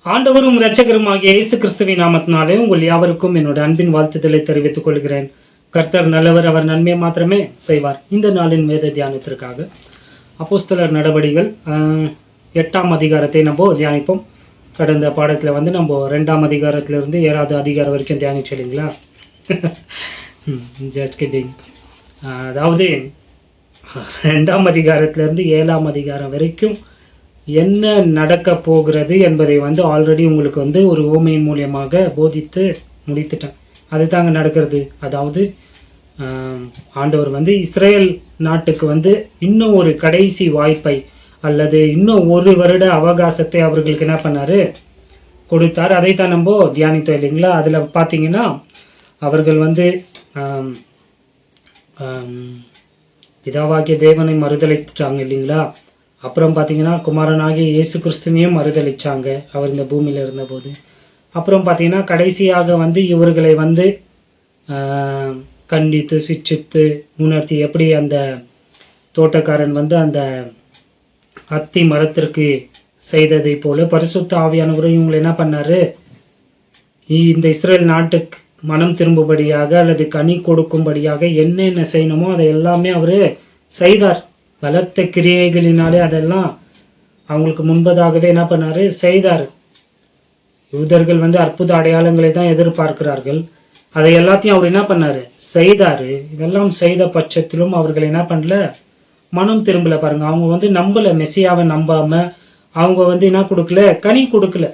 ஆண்டவரும் இரட்சகருமாகிய இயேசு கிறிஸ்துவின் நாமத்தினாலே உங்கள் யாவருக்கும் என்னோட அன்பின் வாழ்த்துதலை தெரிவித்துக் கொள்கிறேன். கர்த்தர் நல்லவர், அவர் நன்மை மாத்திரமே செய்வார். இந்த நாளின் வேத தியானத்திற்காக அப்போஸ்தலர் நடவடிகள் 8ஆம் அதிகாரத்தை நம்ம தியானிப்போம். கடந்த பாடத்தில் நம்ம 2ஆம் அதிகாரத்திலிருந்து 7வது அதிகாரம் வரைக்கும் தியானிச்சு இல்லைங்களா? Just kidding. அதாவது 2ஆம் அதிகாரத்திலிருந்து 7ஆம் அதிகாரம் வரைக்கும் என்ன நடக்க போகிறது என்பதை ஆல்ரெடி உங்களுக்கு ஒரு ஓமையின் மூலியமாக போதித்து முடித்துட்டேன். அதுதாங்க நடக்கிறது. அதாவது ஆண்டவர் இஸ்ரேல் நாட்டுக்கு இன்னும் ஒரு கடைசி வாய்ப்பை அல்லது இன்னும் ஒரு வருட அவகாசத்தை அவர்களுக்கு என்ன பண்ணாரு, கொடுத்தார். அதைத்தான் நம்ம தியானித்தோம் இல்லைங்களா? அதுல பாத்தீங்கன்னா அவர்கள் பிதாவாகிய தேவனை மறுதளித்துட்டாங்க இல்லைங்களா? அப்புறம் பார்த்தீங்கன்னா குமாரனாகிய இயேசு கிறிஸ்துவையும் மறுதளிச்சாங்க அவர் இந்த பூமியில் இருந்தபோது. அப்புறம் பார்த்தீங்கன்னா கடைசியாக இவர்களை கண்டித்து சிட்சித்து உணர்த்தி, எப்படி அந்த தோட்டக்காரன் அந்த அத்தி மரத்திற்கு செய்ததை போல பரிசுத்த ஆவியானவரும் இவங்களை என்ன பண்ணாரு, இந்த இஸ்ரேல் நாட்டுக்கு மனம் திரும்பும்படியாக அல்லது கனி கொடுக்கும்படியாக என்னென்ன செய்யணுமோ அதை எல்லாமே அவரு செய்தார். பலத்த கிரியைகளினாலே அதெல்லாம் அவங்களுக்கு முன்பதாகவே என்ன பண்ணாரு, செய்தார். யூதர்கள் அற்புத அடையாளங்களை தான் எதிர்பார்க்கிறார்கள். அதை எல்லாத்தையும் அவர் என்ன பண்ணாரு, செய்தாரு. இதெல்லாம் செய்த பட்சத்திலும் அவர்கள் என்ன பண்ணல, மனம் திரும்பல. பாருங்க, அவங்க நம்பல, மெசியாவை நம்பாம அவங்க என்ன கொடுக்கல, கனி கொடுக்கல.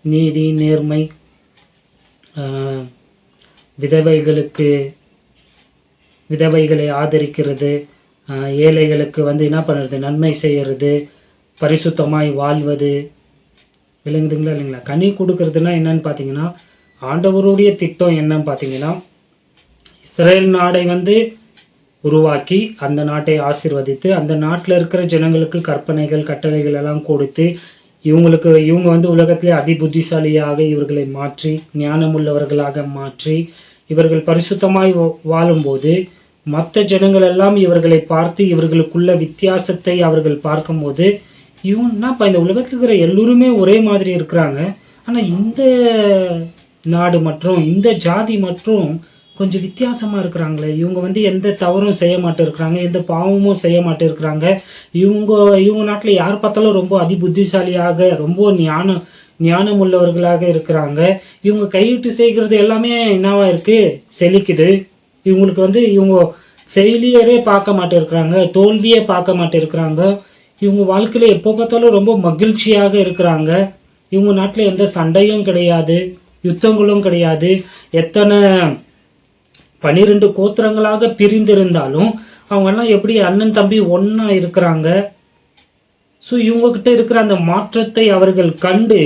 நீதி, நேர்மை, விதவைகளை ஆதரிக்கிறது, ஏழைகளுக்கு என்ன பண்ணுறது, நன்மை செய்யறது, பரிசுத்தமாய் வாழ்வது, விளங்குதுங்களா இல்லைங்களா? கனி கொடுக்கறதுனா என்னன்னு பார்த்தீங்கன்னா, ஆண்டவருடைய திட்டம் என்னன்னு பார்த்தீங்கன்னா, இஸ்ரேல் நாடை உருவாக்கி அந்த நாட்டை ஆசீர்வதித்து அந்த நாட்டில் இருக்கிற ஜனங்களுக்கு கற்பனைகள் கட்டளைகள் எல்லாம் கொடுத்து இவங்க உலகத்திலே அதிபுத்திசாலியாக இவர்களை மாற்றி ஞானமுள்ளவர்களாக மாற்றி இவர்கள் பரிசுத்தமாய் வாழும்போது மற்ற ஜனங்கள் எல்லாம் இவர்களை பார்த்து இவர்களுக்குள்ள வித்தியாசத்தை அவர்கள் பார்க்கும்போது இவங்க இந்த உலகத்தில் இருக்கிற எல்லோருமே ஒரே மாதிரி இருக்கிறாங்க, ஆனா இந்த நாடு மற்றும் இந்த ஜாதி மற்றும் கொஞ்சம் வித்தியாசமா இருக்கிறாங்களே, இவங்க எந்த தவறும் செய்ய மாட்டேருக்கிறாங்க, எந்த பாவமும் செய்ய மாட்டேருக்கிறாங்க, இவங்க நாட்டுல யார் பார்த்தாலும் ரொம்ப அதிபுத்திசாலியாக ரொம்ப ஞானம் உள்ளவர்களாக இருக்கிறாங்க, இவங்க கையிட்டு செய்கிறது எல்லாமே என்னவா இருக்கு, செழிக்குது. இவங்களுக்கு இவங்க ஃபெயிலியரே பார்க்க மாட்டேருக்கிறாங்க, தோல்வியே பார்க்க மாட்டேருக்கிறாங்க, இவங்க வாழ்க்கையில எப்போ பார்த்தாலும் ரொம்ப மகிழ்ச்சியாக இருக்கிறாங்க. இவங்க நாட்டில் எந்த சண்டையும் கிடையாது, யுத்தங்களும் கிடையாது. எத்தனை 12 கோத்திரங்களாக பிரிந்திருந்தாலும் அவங்க எல்லாம் எப்படி அண்ணன் தம்பி ஒன்னா இருக்கிறாங்க. ஸோ இவங்க கிட்ட இருக்கிற அந்த மாற்றத்தை அவர்கள் கண்டு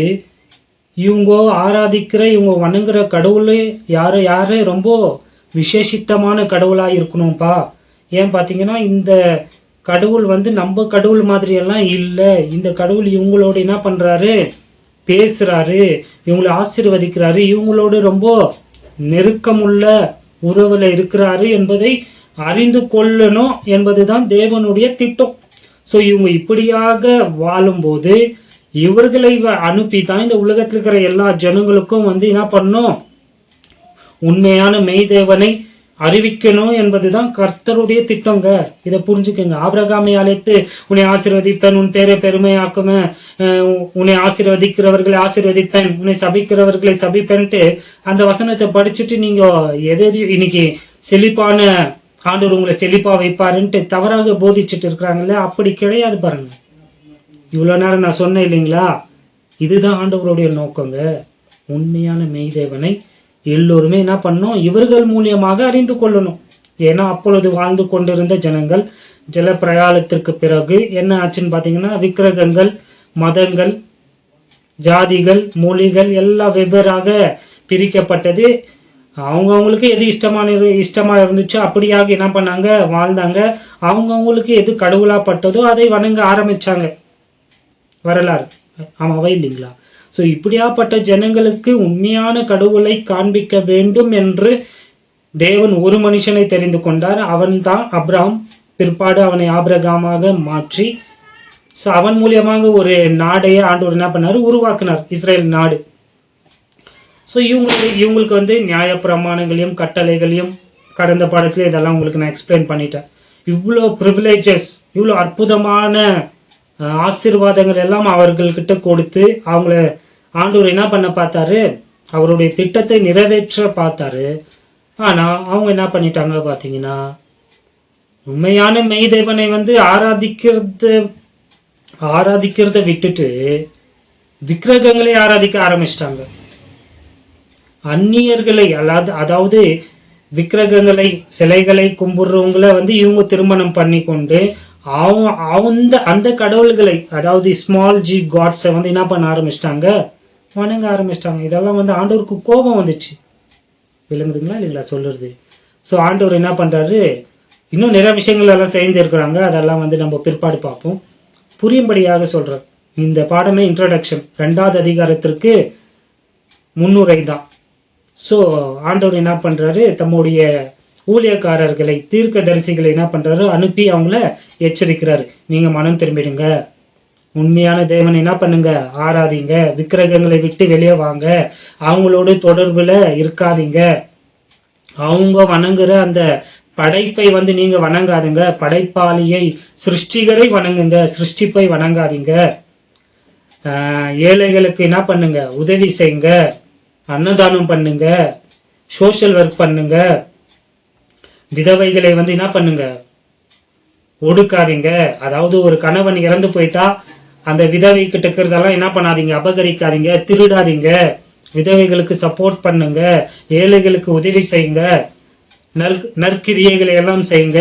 இவங்க ஆராதிக்கிற இவங்க வணங்குற கடவுளே யாரே ரொம்ப விசேஷித்தமான கடவுளாக இருக்கணும்ப்பா. ஏன் பார்த்தீங்கன்னா இந்த கடவுள் நம்ம கடவுள் மாதிரி எல்லாம் இல்லை. இந்த கடவுள் இவங்களோட என்ன பண்றாரு, பேசுறாரு, இவங்களை ஆசீர்வதிக்கிறாரு, இவங்களோட ரொம்ப நெருக்கமுள்ள உறவுல இருக்கிறாரு என்பதை அறிந்து கொள்ளணும் என்பதுதான் தேவனுடைய திட்டம். ஸோ இவங்க இப்படியாக வாழும்போது இவர்களை அனுப்பி தான் இந்த உலகத்தில் இருக்கிற எல்லா ஜனங்களுக்கும் என்ன பண்ணும், உண்மையான மெய்தேவனை அறிவிக்கணும் என்பதுதான் கர்த்தருடைய திட்டங்க. இதை புரிஞ்சுக்கங்க. ஆபிரகாமை அழைத்து உன்னை ஆசீர்வதிப்பேன், உன் பேரை பெருமையாக்குவேன், உன்னை ஆசீர்வதிக்கிறவர்களை ஆசீர்வதிப்பேன், உன்னை சபிக்கிறவர்களை சபிப்பேன்ட்டு அந்த வசனத்தை படிச்சுட்டு நீங்க இன்னைக்கு செழிப்பான ஆண்டவர் உங்களை செழிப்பா வைப்பாருன்ட்டு தவறாக போதிச்சுட்டு இருக்கிறாங்கல்ல, அப்படி கிடையாது. பாருங்க, இவ்வளவு நேரம் நான் சொன்னேன் இல்லைங்களா, இதுதான் ஆண்டவருடைய நோக்கங்க. உண்மையான மெய்தேவனை எல்லோருமே என்ன பண்ணணும், இவர்கள் மூலியமாக அறிந்து கொள்ளணும். ஏன்னா அப்பொழுது வாழ்ந்து கொண்டிருந்த ஜனங்கள் ஜல பிரயாணத்திற்கு பிறகு என்ன ஆச்சுன்னு பாத்தீங்கன்னா, விக்கிரகங்கள், மதங்கள், ஜாதிகள், மொழிகள் எல்லாம் வெவ்வேறாக பிரிக்கப்பட்டது. அவங்கவுங்களுக்கு எது இஷ்டமா இருந்துச்சோ அப்படியாக என்ன பண்ணாங்க, வாழ்ந்தாங்க. அவங்கவுங்களுக்கு எது கடவுளா பட்டதோ அதை வணங்க ஆரம்பிச்சாங்க. வரலாறு ஆமாவா இல்லைங்களா? ஸோ இப்படியாப்பட்ட ஜனங்களுக்கு உண்மையான கடவுளை காண்பிக்க வேண்டும் என்று தேவன் ஒரு மனுஷனை தெரிந்து கொண்டார். அவன் தான் அப்ரஹாம். பிற்பாடு அவனை ஆபிரகாமாக மாற்றி ஸோ அவன் மூலியமாக ஒரு நாடையே ஆண்டவர் என்ன பண்ணாரு, உருவாக்குனார், இஸ்ரேல் நாடு. ஸோ இவங்களுக்கு வந்து நியாய பிரமாணங்களையும் கட்டளைகளையும் கடந்த பாடத்துல இதெல்லாம் உங்களுக்கு நான் எக்ஸ்பிளைன் பண்ணிட்டேன். இவ்வளோ ப்ரிவிலேஜஸ், இவ்வளோ அற்புதமான ஆசீர்வாதங்கள் எல்லாம் அவர்கள்கிட்ட கொடுத்து அவங்கள ஆண்டவர் என்ன பண்ண பார்த்தாரு, அவருடைய திட்டத்தை நிறைவேற்ற பார்த்தாரு. ஆனா அவங்க என்ன பண்ணிட்டாங்க பார்த்தீங்கன்னா, உண்மையான மெய் தேவனை வந்து ஆராதிக்கிறத விட்டுட்டு விக்கிரகங்களை ஆராதிக்க ஆரம்பிச்சிட்டாங்க. அந்நியர்களை அதாவது விக்கிரகங்களை, சிலைகளை கும்பிடுறவங்களை வந்து இவங்க திருமணம் பண்ணி கொண்டு அந்த கடவுள்களை, அதாவது ஸ்மால் ஜி காட்ஸை வந்து என்ன பண்ண ஆரம்பிச்சிட்டாங்க, வணங்க ஆரம்பிச்சிட்டாங்க. இதெல்லாம் வந்து ஆண்டவருக்கு கோபம் வந்துச்சு. விளங்குதுங்களா இல்லைங்களா சொல்றது? ஸோ ஆண்டவர் என்ன பண்றாரு, இன்னும் நிறைய விஷயங்கள் எல்லாம் சேர்ந்து இருக்கிறாங்க. அதெல்லாம் வந்து நம்ம பிற்பாடு பார்ப்போம். புரியும்படியாக சொல்றார். இந்த பாடமே இன்ட்ரோடக்ஷன், 2வது அதிகாரத்திற்கு முன்னுரை தான். ஸோ ஆண்டவர் என்ன பண்றாரு, தம்முடைய ஊழியக்காரர்களை, தீர்க்க தரிசிகளை என்ன பண்றாரு, அனுப்பி அவங்கள எச்சரிக்கிறாரு. நீங்க மனம் திரும்பிடுங்க, உண்மையான தேவனை என்ன பண்ணுங்க, ஆராதிங்க, விக்கிரகங்களை விட்டு வெளியே வாங்க, அவங்களோட தொடர்புல இருக்காதீங்க, அவங்க வணங்குற அந்த படைப்பை வந்து நீங்க வணங்காதுங்க, படைப்பாளியை, சிருஷ்டிகரை வணங்குங்க, சிருஷ்டிப்பை வணங்காதீங்க, ஏழைகளுக்கு என்ன பண்ணுங்க, உதவி செய்யுங்க, அன்னதானம் பண்ணுங்க, சோஷியல் ஒர்க் பண்ணுங்க, விதவைகளை வந்து என்ன பண்ணுங்க, ஒடுக்காதீங்க. அதாவது ஒரு கணவன் இறந்து போயிட்டா அந்த விதவை கிட்ட இருக்கிறதெல்லாம் என்ன பண்ணாதீங்க, அபகரிக்காதீங்க, திருடாதீங்க, விதவைகளுக்கு சப்போர்ட் பண்ணுங்க, ஏழைகளுக்கு உதவி செய்யுங்க, நற்கிரியைகளை எல்லாம் செய்யுங்க,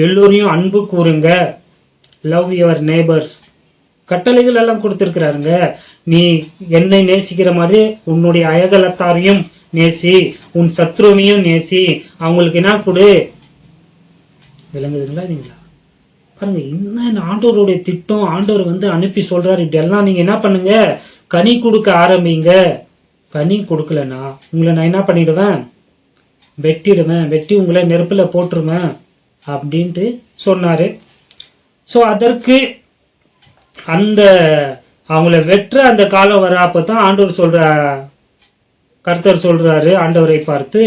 எல்லோரையும் அன்பு கூறுங்க, லவ் யுவர் நெய்பர்ஸ், கட்டளைகள் எல்லாம் கொடுத்திருக்கிறாருங்க. நீ என்னை நேசிக்கிற மாதிரி உன்னுடைய அயகலத்தாரையும் நேசி, உன் சத்ருவையும் நேசி, அவங்களுக்கு என்ன கொடு. விளங்குதுங்களா இல்லைங்களா? பாருங்க, என்ன ஆண்டவருடைய திட்டம். ஆண்டவர் வந்து அனுப்பி சொல்றாரு, இப்படி எல்லாம் நீங்க என்ன பண்ணுங்க, கனி கொடுக்க ஆரம்பிங்க. கனி கொடுக்கலன்னா உங்களை நான் என்ன பண்ணிடுவேன், வெட்டிடுவேன், வெட்டி உங்களை நெருப்புல போட்டுருவேன் அப்படின்ட்டு சொன்னாரு. ஸோ அதற்கு அந்த அவங்கள வெற்ற அந்த காலம் வர அப்பதான் ஆண்டவர் கர்த்தர் சொல்றாரு, ஆண்டவரை பார்த்து,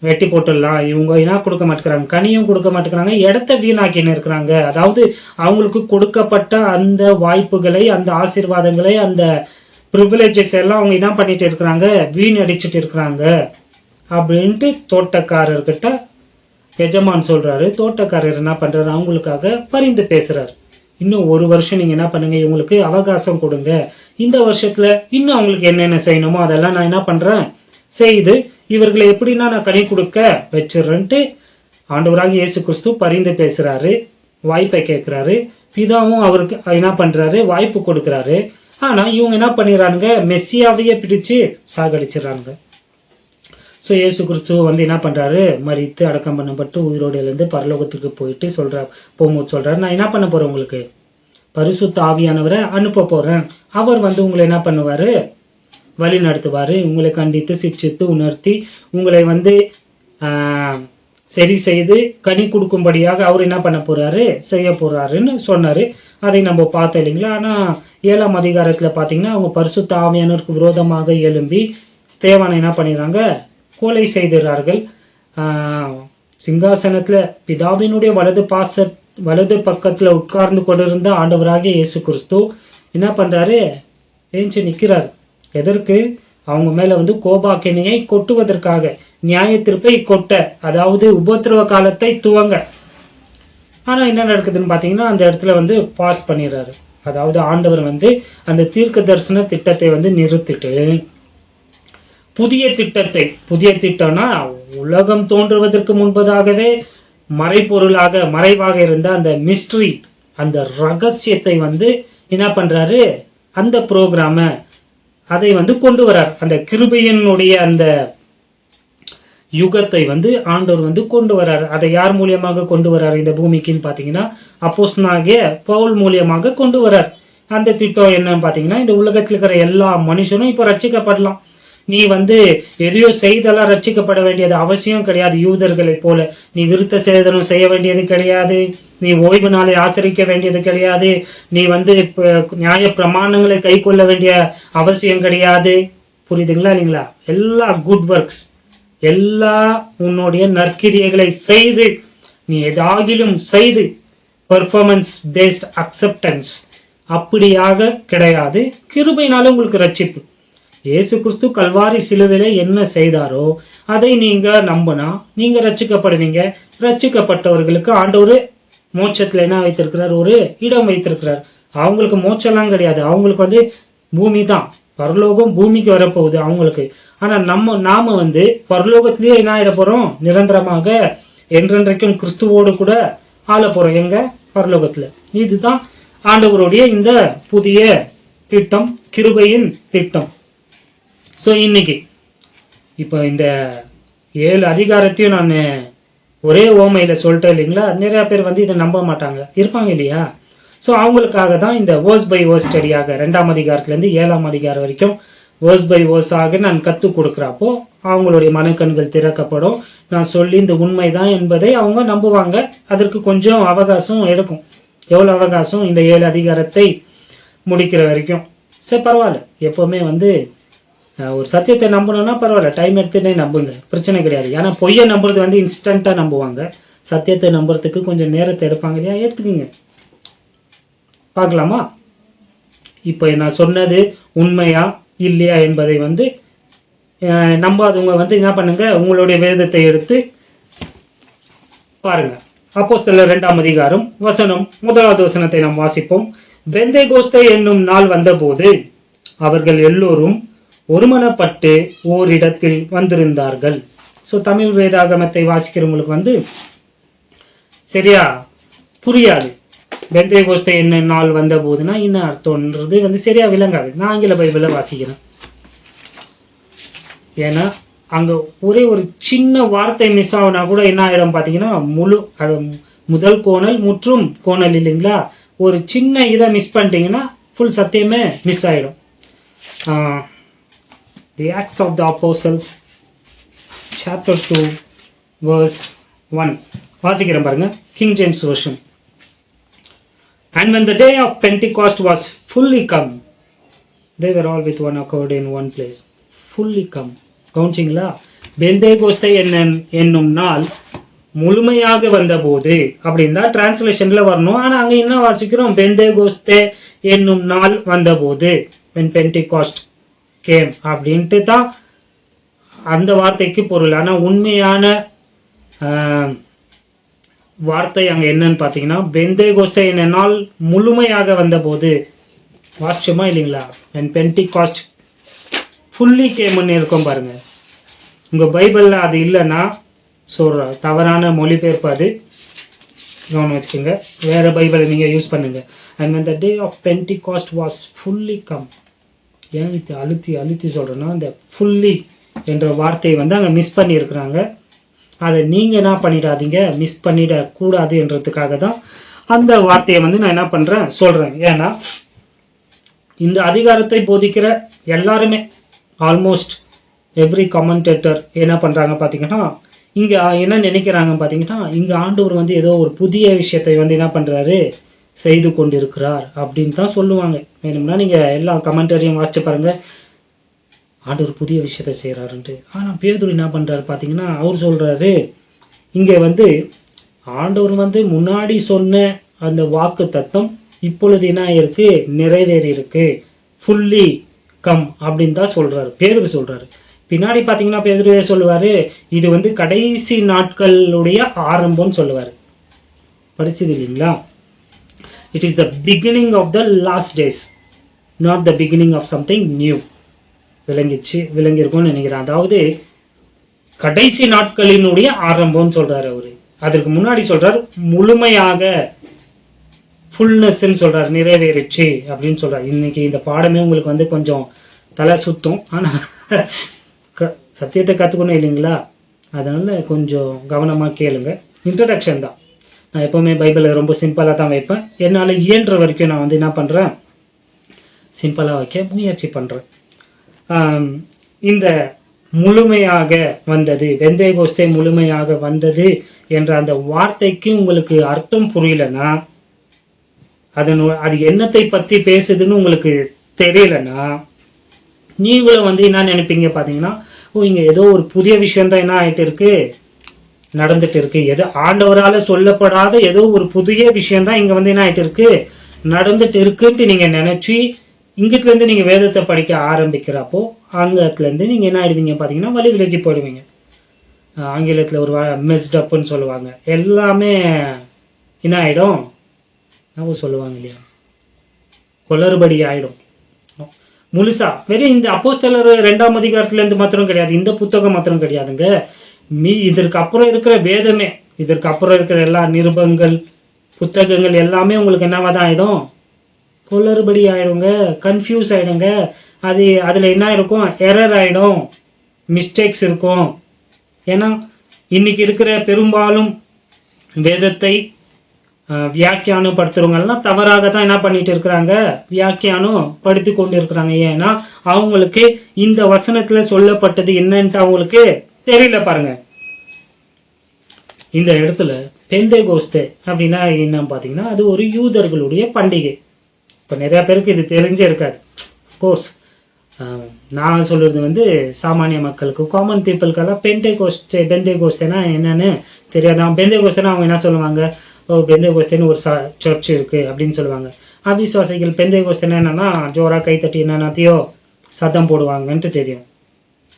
வெட்டி போட்டுடலாம், இவங்க என்ன கொடுக்க மாட்டேங்கிறாங்க, கனியும் கொடுக்க மாட்டேங்கிறாங்க, இடத்த வீணாக்கின்னு இருக்கிறாங்க. அதாவது அவங்களுக்கு கொடுக்கப்பட்ட அந்த வாய்ப்புகளை, அந்த ஆசீர்வாதங்களை, அந்த ப்ரிவிலேஜஸ் எல்லாம் அவங்க என்ன பண்ணிட்டு இருக்கிறாங்க, வீண் அடிச்சுட்டு இருக்கிறாங்க அப்படின்ட்டு தோட்டக்காரர்கிட்ட எஜமான் சொல்றாரு. தோட்டக்காரர் என்ன பண்றாரு, அவங்களுக்காக பரிந்து பேசுறாரு. இன்னும் 1 வருஷம் நீங்க என்ன பண்ணுங்க, இவங்களுக்கு அவகாசம் கொடுங்க, இந்த வருஷத்துல இன்னும் அவங்களுக்கு என்னென்ன செய்யணுமோ அதெல்லாம் நான் என்ன பண்றேன் செய்து இவர்களை எப்படின்னா நான் கனி கொடுக்க வச்சிடறேன்ட்டு ஆண்டவராக இயேசு கிறிஸ்து பரிந்து பேசுறாரு, வாய்ப்பை கேட்கிறாரு. பிதாவும் அவருக்கு என்ன பண்றாரு, வாய்ப்பு கொடுக்கிறாரு. ஆனா இவங்க என்ன பண்ணிடுறாங்க, மெஸ்ஸியாவையே பிடிச்சு சாகடிச்சிடறாங்க. ஸோ இயேசு கிறிஸ்துவ வந்து என்ன பண்றாரு, மரித்து அடக்கம் பண்ணப்பட்டு உயிரோடு எழுந்து பரலோகத்திற்கு போயிட்டு போகும்போது சொல்றாரு, நான் என்ன பண்ண போறேன், உங்களுக்கு பரிசுத்த ஆவியானவரை அனுப்ப போறேன். அவர் வந்து உங்களை என்ன பண்ணுவாரு, வழி நடத்துவாரு, உங்களை கண்டித்து சிக்ஷித்து உணர்த்தி உங்களை வந்து சரி செய்து கனி கொடுக்கும்படியாக அவர் என்ன பண்ண போறாரு, செய்ய போறாருன்னு சொன்னாரு. அதை நம்ம பார்த்தோம் இல்லைங்களா? ஆனா 7ஆம் அதிகாரத்துல பாத்தீங்கன்னா அவங்க பரிசுத்த ஆவியானவருக்கு விரோதமாக எழும்பி ஸ்தேவானை என்ன பண்ணிடுறாங்க, கொலை செய்கிறார்கள். சிங்காசனத்துல பிதாவினுடைய வலது பக்கத்துல உட்கார்ந்து கொண்டிருந்த ஆண்டவராகிய இயேசு கிறிஸ்து என்ன பண்றாரு, ஏஞ்சி நிக்கிறார். எதற்கு, அவங்க மேல வந்து கோபாக்கினையை கொட்டுவதற்காக, நியாய தீர்ப்பை கொட்ட, அதாவது உபத்திரவ காலத்தை துவங்க. ஆனா என்ன நடக்குதுன்னு பாத்தீங்கன்னா, அந்த இடத்துல வந்து பாஸ் பண்ணிடுறாரு. அதாவது ஆண்டவர் வந்து அந்த தீர்க்க தரிசன திட்டத்தை வந்து நிறுத்திட்டு புதிய திட்டம்னா உலகம் தோன்றுவதற்கு முன்பதாகவே மறைவாக இருந்த அந்த மிஸ்ட்ரி, அந்த ரகசியத்தை வந்து என்ன பண்றாரு, அந்த ப்ரோக்ராம அதை வந்து கொண்டு வரார். அந்த கிருபையினுடைய அந்த யுகத்தை வந்து ஆண்டவர் வந்து கொண்டு வரார். அதை யார் மூலியமாக கொண்டு வரார் இந்த பூமிக்குன்னு பாத்தீங்கன்னா, அப்போஸ்தலனாகிய பவுல் மூலியமாக கொண்டு வரார். அந்த திட்டம் என்னன்னு பாத்தீங்கன்னா, இந்த உலகத்தில் இருக்கிற எல்லா மனுஷனும் இப்ப ரட்சிக்கப்படலாம். நீ எதையோ செய்தெல்லாம் ரட்சிக்கப்பட வேண்டியது அவசியம் கிடையாது. யூதர்களை போல நீ விருத்த சேதனம் செய்ய வேண்டியது கிடையாது, நீ ஓய்வு நாளை ஆசரிக்க வேண்டியது கிடையாது, நீ நியாய பிரமாணங்களை கை கொள்ள வேண்டிய அவசியம் கிடையாது. புரியுதுங்களா இல்லைங்களா? எல்லா குட் ஒர்க்ஸ், எல்லா உன்னுடைய நற்கிரியைகளை செய்து, நீ எதாகிலும் செய்து, பெர்ஃபார்மன்ஸ் பேஸ்ட் அக்செப்டன்ஸ் அப்படியாக கிடையாது. கிருபையினால உங்களுக்கு ரட்சிப்பு. இயேசு கிறிஸ்து கல்வாரி சிலுவையில என்ன செய்தாரோ அதை நீங்க நம்பினா நீங்க ரட்சிக்கப்படுவீங்க. ரட்சிக்கப்பட்டவர்களுக்கு ஆண்டவர் மோட்சத்துல என்ன வைத்திருக்கிறார்? ஒரு இடம் வைத்திருக்கிறார். அவங்களுக்கு மோட்சம்லாம் கிடையாது, அவங்களுக்கு பூமி தான். பரலோகம் பூமிக்கு வரப்போகுது அவங்களுக்கு. ஆனா நாம பரலோகத்திலேயே என்ன ஆயிட போறோம்? நிரந்தரமாக என்றென்றைக்கும் கிறிஸ்துவோடு கூட ஆள போறோம். எங்க? பரலோகத்துல. இதுதான் ஆண்டவருடைய இந்த புதிய திட்டம், கிருபையின் திட்டம். ஸோ இன்னைக்கு இப்போ இந்த 7 அதிகாரத்தையும் நான் ஒரே ஓமையில சொல்லிட்டேன் இல்லைங்களா? நிறைய பேர் இதை நம்ப மாட்டாங்க, இருப்பாங்க இல்லையா? ஸோ அவங்களுக்காக தான் இந்த வேர்ஸ் பை வேர்ஸ் ஸ்டடியாக 2ஆம் அதிகாரத்திலேருந்து 7ஆம் அதிகாரம் வரைக்கும் வேர்ஸ் பை வேர்ஸாக நான் கற்றுக் கொடுக்குறப்போ அவங்களுடைய மனக்கண்கள் திறக்கப்படும். நான் சொல்லி இந்த உண்மைதான் என்பதை அவங்க நம்புவாங்க. அதற்கு கொஞ்சம் அவகாசம் எடுக்கும். எவ்வளோ அவகாசம்? இந்த 7 அதிகாரத்தை முடிக்கிற வரைக்கும். சரி, பரவாயில்ல. எப்பவுமே ஒரு சத்தியத்தை நம்பணும்னா பரவாயில்ல, டைம் எடுத்துட்டே நம்புங்க, பிரச்சனை கிடையாது. ஏன்னா பொய்யை நம்புறது இன்ஸ்டன்டா நம்புவாங்க, சத்தியத்தை நம்புறதுக்கு கொஞ்சம் நேரத்தை எடுப்பாங்க இல்லையா? எடுத்துக்கீங்க. பார்க்கலாமா? இப்போ நான் சொன்னது உண்மையா இல்லையா என்பதை நம்பாதவங்க என்ன பண்ணுங்க, உங்களுடைய வேதத்தை எடுத்து பாருங்க. அப்போஸ்தலர் 2ஆம் அதிகாரம் வசனம் 1வது வசனத்தை நாம் வாசிப்போம். பெந்தேகோஸ்தே என்னும் நாள் வந்தபோது அவர்கள் எல்லோரும் ஒருமனப்பட்டு ஓரிடத்தில் வந்திருந்தார்கள். ஸோ தமிழ் வேதாகமத்தை வாசிக்கிறவங்களுக்கு சரியா புரியாது. பெந்தேகோஸ்தே என்ன நாள் வந்த போதுன்னா என்ன அர்த்தம்ன்றது சரியா விளங்காது. நான் ஆங்கில பைபிளை வாசிக்கிறேன். ஏன்னா அங்க ஒரே ஒரு சின்ன வார்த்தை மிஸ் ஆகுனா கூட என்ன ஆயிடும் பாத்தீங்கன்னா, முதல் கோணல் முற்றும் கோணல் இல்லைங்களா? ஒரு சின்ன இதை மிஸ் பண்ணிட்டீங்கன்னா ஃபுல் சத்தியமே மிஸ் ஆயிடும். The Acts of the Apostles chapter 2 verse 1 வாசிக்கிறேன் பாருங்க, king James version. And when the day of Pentecost was fully come, they were all with one accord in one place. Fully come. கவுன்சிங்களா? பெந்தேகோஸ்தே என்னும் நாள் முழுமையாக வந்தபோது அப்படின்னு தான் டிரான்ஸ்லேஷன்ல வரணும். ஆனா அங்க என்ன வாசிக்கிறோம்? பெந்தேகோஸ்தே என்னும் நாள் வந்தபோது, when Pentecost came அப்படின்ட்டு தான் அந்த வார்த்தைக்கு பொருள். ஆனா உண்மையான வார்த்தை அங்க என்னன்னு பாத்தீங்கன்னா, பெந்தேகோஸ்தே என்ன நாள் முழுமையாக வந்தபோது. வாசிச்சோமா இல்லைங்களா? when Pentecost fully cameன்னு இருக்கும் பாருங்க. உங்க பைபிள்ல அது இல்லைன்னா சொல்ற தவறான மொழிபெயர்ப்பு, அது கவனம் வச்சுக்கோங்க. வேற பைபிளை நீங்க யூஸ் பண்ணுங்க. and when the day of Pentecost was fully come. ஏன் அழுத்தி சொல்றேன்னா, இந்த fully என்ற வார்த்தையை அங்க மிஸ் பண்ணி இருக்கிறாங்க. அதை நீங்க என்ன பண்ணிடாதீங்க, மிஸ் பண்ணிட கூடாது என்றதுக்காக தான் அந்த வார்த்தையை நான் என்ன பண்றேன் சொல்றேன். ஏன்னா இந்த அதிகாரத்தை போதிக்கிற எல்லாருமே, ஆல்மோஸ்ட் எவ்ரி கமெண்டேட்டர் என்ன பண்றாங்க பாத்தீங்கன்னா, இங்க என்ன நினைக்கிறாங்க பாத்தீங்கன்னா, இங்க ஆண்டவர் ஏதோ ஒரு புதிய விஷயத்தை என்ன பண்றாரு, செய்து கொண்டிருக்கிறார் அப்படின்னு தான் சொல்லுவாங்க. வேணும்னா நீங்க எல்லா கமெண்டரியும் வாசிச்சு பாருங்க, ஆண்டவர் புதிய விஷயத்தை செய்யறாருன்ட்டு. ஆனா பேதுரு என்ன பண்றாரு பாத்தீங்கன்னா, அவர் சொல்றாரு இங்க ஆண்டவர் முன்னாடி சொன்ன அந்த வாக்கு தத்துவம் இப்பொழுது என்ன இருக்கு, நிறைவேறி இருக்கு, ஃபுல்லி கம் அப்படின்னு தான் சொல்றாரு, பேதுரு சொல்றாரு. பின்னாடி பாத்தீங்கன்னா பேதுரு சொல்லுவாரு, இது கடைசி நாட்களுடைய ஆரம்பம் சொல்லுவாரு. படிச்சது இல்லைங்களா? It is the beginning of the last days, not the beginning of something new. விளங்கியிருக்கும்னு நினைக்கிறேன். அதாவது கடைசி நாட்களினுடைய ஆரம்பம் சொல்றாரு அவரு. அதற்கு முன்னாடி சொல்றாரு முழுமையாக, ஃபுல்னஸ் சொல்றாரு, நிறைவேறிச்சு அப்படின்னு சொல்றாரு. இன்னைக்கு இந்த பாடமே உங்களுக்கு கொஞ்சம் தலை சுத்தும். ஆனா சத்தியத்தை கத்துக்கணும் இல்லைங்களா? அதனால கொஞ்சம் கவனமா கேளுங்க. இன்ட்ரடக்ஷன் தான். நான் எப்பவுமே பைபிளை ரொம்ப சிம்பிளா தான் வைப்பேன். என்னால இயன்ற வரைக்கும் நான் என்ன பண்றேன், சிம்பிளா வைக்க முயற்சி பண்றேன். இந்த முழுமையாக வந்தது, பெந்தேகோஸ்தே முழுமையாக வந்தது என்ற அந்த வார்த்தைக்கு உங்களுக்கு அர்த்தம் புரியலன்னா, அது என்னத்தை பத்தி பேசுதுன்னு உங்களுக்கு தெரியலன்னா, நீங்களும் வந்து என்ன நினைப்பீங்க பாத்தீங்கன்னா, இங்க ஏதோ ஒரு புதிய விஷயம் தான் என்ன ஆயிட்டு இருக்கு, நடந்துட்டு இருக்கு, ஏதோ ஆண்டவரால சொல்லப்படாத ஏதோ ஒரு புதிய விஷயம் தான் இங்க வந்து என்ன ஆயிட்டு இருக்கு, நடந்துட்டு இருக்குன்ட்டு நீங்க நினைச்சு இங்கிட்ட இருந்து நீங்க வேதத்தை படிக்க ஆரம்பிக்கிறப்போ ஆங்கிலத்துல இருந்து நீங்க என்ன ஆயிடுவீங்க பாத்தீங்கன்னா, வழி விலகி போயிடுவீங்க. ஆங்கிலத்துல ஒரு மிஸ்ட் அப்னு சொல்லுவாங்க, எல்லாமே என்ன ஆயிடும், சொல்லுவாங்க இல்லையா, குளறுபடி ஆயிடும் முழுசா. வெறும் இந்த அப்போஸ்தலர் 2ஆம் அதிகாரத்துல இருந்து மாத்திரம் கிடையாது, இந்த புத்தகம் மாத்திரம் கிடையாதுங்க, இதற்கு அப்புறம் இருக்கிற வேதமே, இதற்கு அப்புறம் இருக்கிற எல்லா நிருபங்கள் புத்தகங்கள் எல்லாமே உங்களுக்கு என்னவாதான் ஆயிடும், குளறுபடி ஆயிடுங்க, கன்ஃபியூஸ் ஆயிடுங்க. அதுல என்ன இருக்கும், எரர் ஆயிடும், மிஸ்டேக்ஸ் இருக்கும். ஏன்னா இன்னைக்கு இருக்கிற பெரும்பாலும் வேதத்தை வியாக்கியானப்படுத்துறவங்க எல்லாம் தவறாக தான் என்ன பண்ணிட்டு இருக்கிறாங்க, வியாக்கியானம் படுத்தி கொண்டு இருக்கிறாங்க. ஏன்னா அவங்களுக்கு இந்த வசனத்துல சொல்லப்பட்டது என்னன்ட்டு அவங்களுக்கு தெரியல. பாருங்க, இந்த இடத்துல பெந்தேகோஸ்தே அப்படின்னா என்ன பாத்தீங்கன்னா, அது ஒரு யூதர்களுடைய பண்டிகை. இப்ப நிறைய பேருக்கு இது தெரிஞ்சே இருக்காது. கோர்ஸ் நான் சொல்றது வந்து சாமானிய மக்களுக்கு, காமன் பீப்புளுக்கெல்லாம் பெந்தேகோஸ்தேனா என்னன்னு தெரியாதான். பெந்தேகோஸ்தேனா அவங்க என்ன சொல்லுவாங்க, பெந்தேகோஸ்தேன்னு ஒரு சர்ச் இருக்கு அப்படின்னு சொல்லுவாங்க. அவிசுவாசிகள் பெந்தேகோஸ்தேனா என்னன்னா ஜோரா கைத்தட்டி என்னன்னாத்தையோ சத்தம் போடுவாங்கன்ட்டு தெரியும்.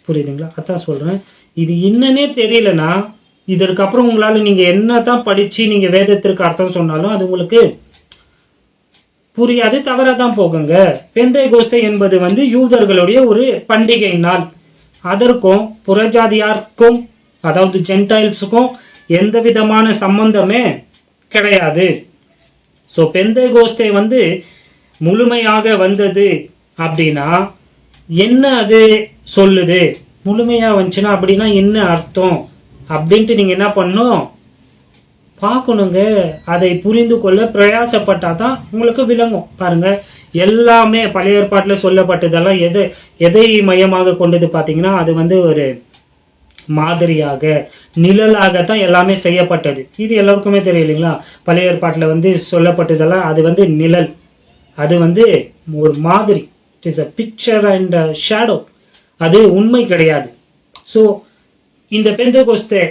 புரியுதுங்களா? அதான் சொல்றேன், இது என்னன்னே தெரியலன்னா இதற்கு அப்புறம் உங்களால நீங்க என்னதான் படிச்சு நீங்க வேதத்திற்கு அர்த்தம் சொன்னாலும் அது உங்களுக்கு புரியாது, தவறாதான் போகுங்க. பெந்தேகோஸ்தே என்பது வந்து யூதர்களுடைய ஒரு பண்டிகை நாள். அதற்கும் புறஜாதியாருக்கும், அதாவது ஜென்டைல்ஸுக்கும் எந்த விதமான சம்பந்தமே கிடையாது. ஸோ பெந்தேகோஸ்தே வந்து முழுமையாக வந்தது அப்படின்னா என்ன அது சொல்லுது, முழுமையா வந்துச்சுன்னா அப்படின்னா என்ன அர்த்தம் அப்படின்ட்டு நீங்க என்ன பண்ணும், பார்க்கணுங்க. அதை புரிந்து கொள்ள பிரயாசப்பட்டாதான் உங்களுக்கு விளங்கும். பாருங்க, எல்லாமே பழைய ஏற்பாட்டுல சொல்லப்பட்டதெல்லாம் எதை மையமாக கொண்டது பாத்தீங்கன்னா, அது வந்து ஒரு மாதிரியாக, நிழலாகத்தான் எல்லாமே செய்யப்பட்டது. இது எல்லாருக்குமே தெரியும் இல்லைங்களா? பழைய ஏற்பாட்டுல வந்து சொல்லப்பட்டதெல்லாம் அது வந்து நிழல், அது வந்து ஒரு மாதிரி, it is a picture and a shadow, அது உண்மை கிடையாது. ஸோ இந்த பெந்தேகோஸ்தே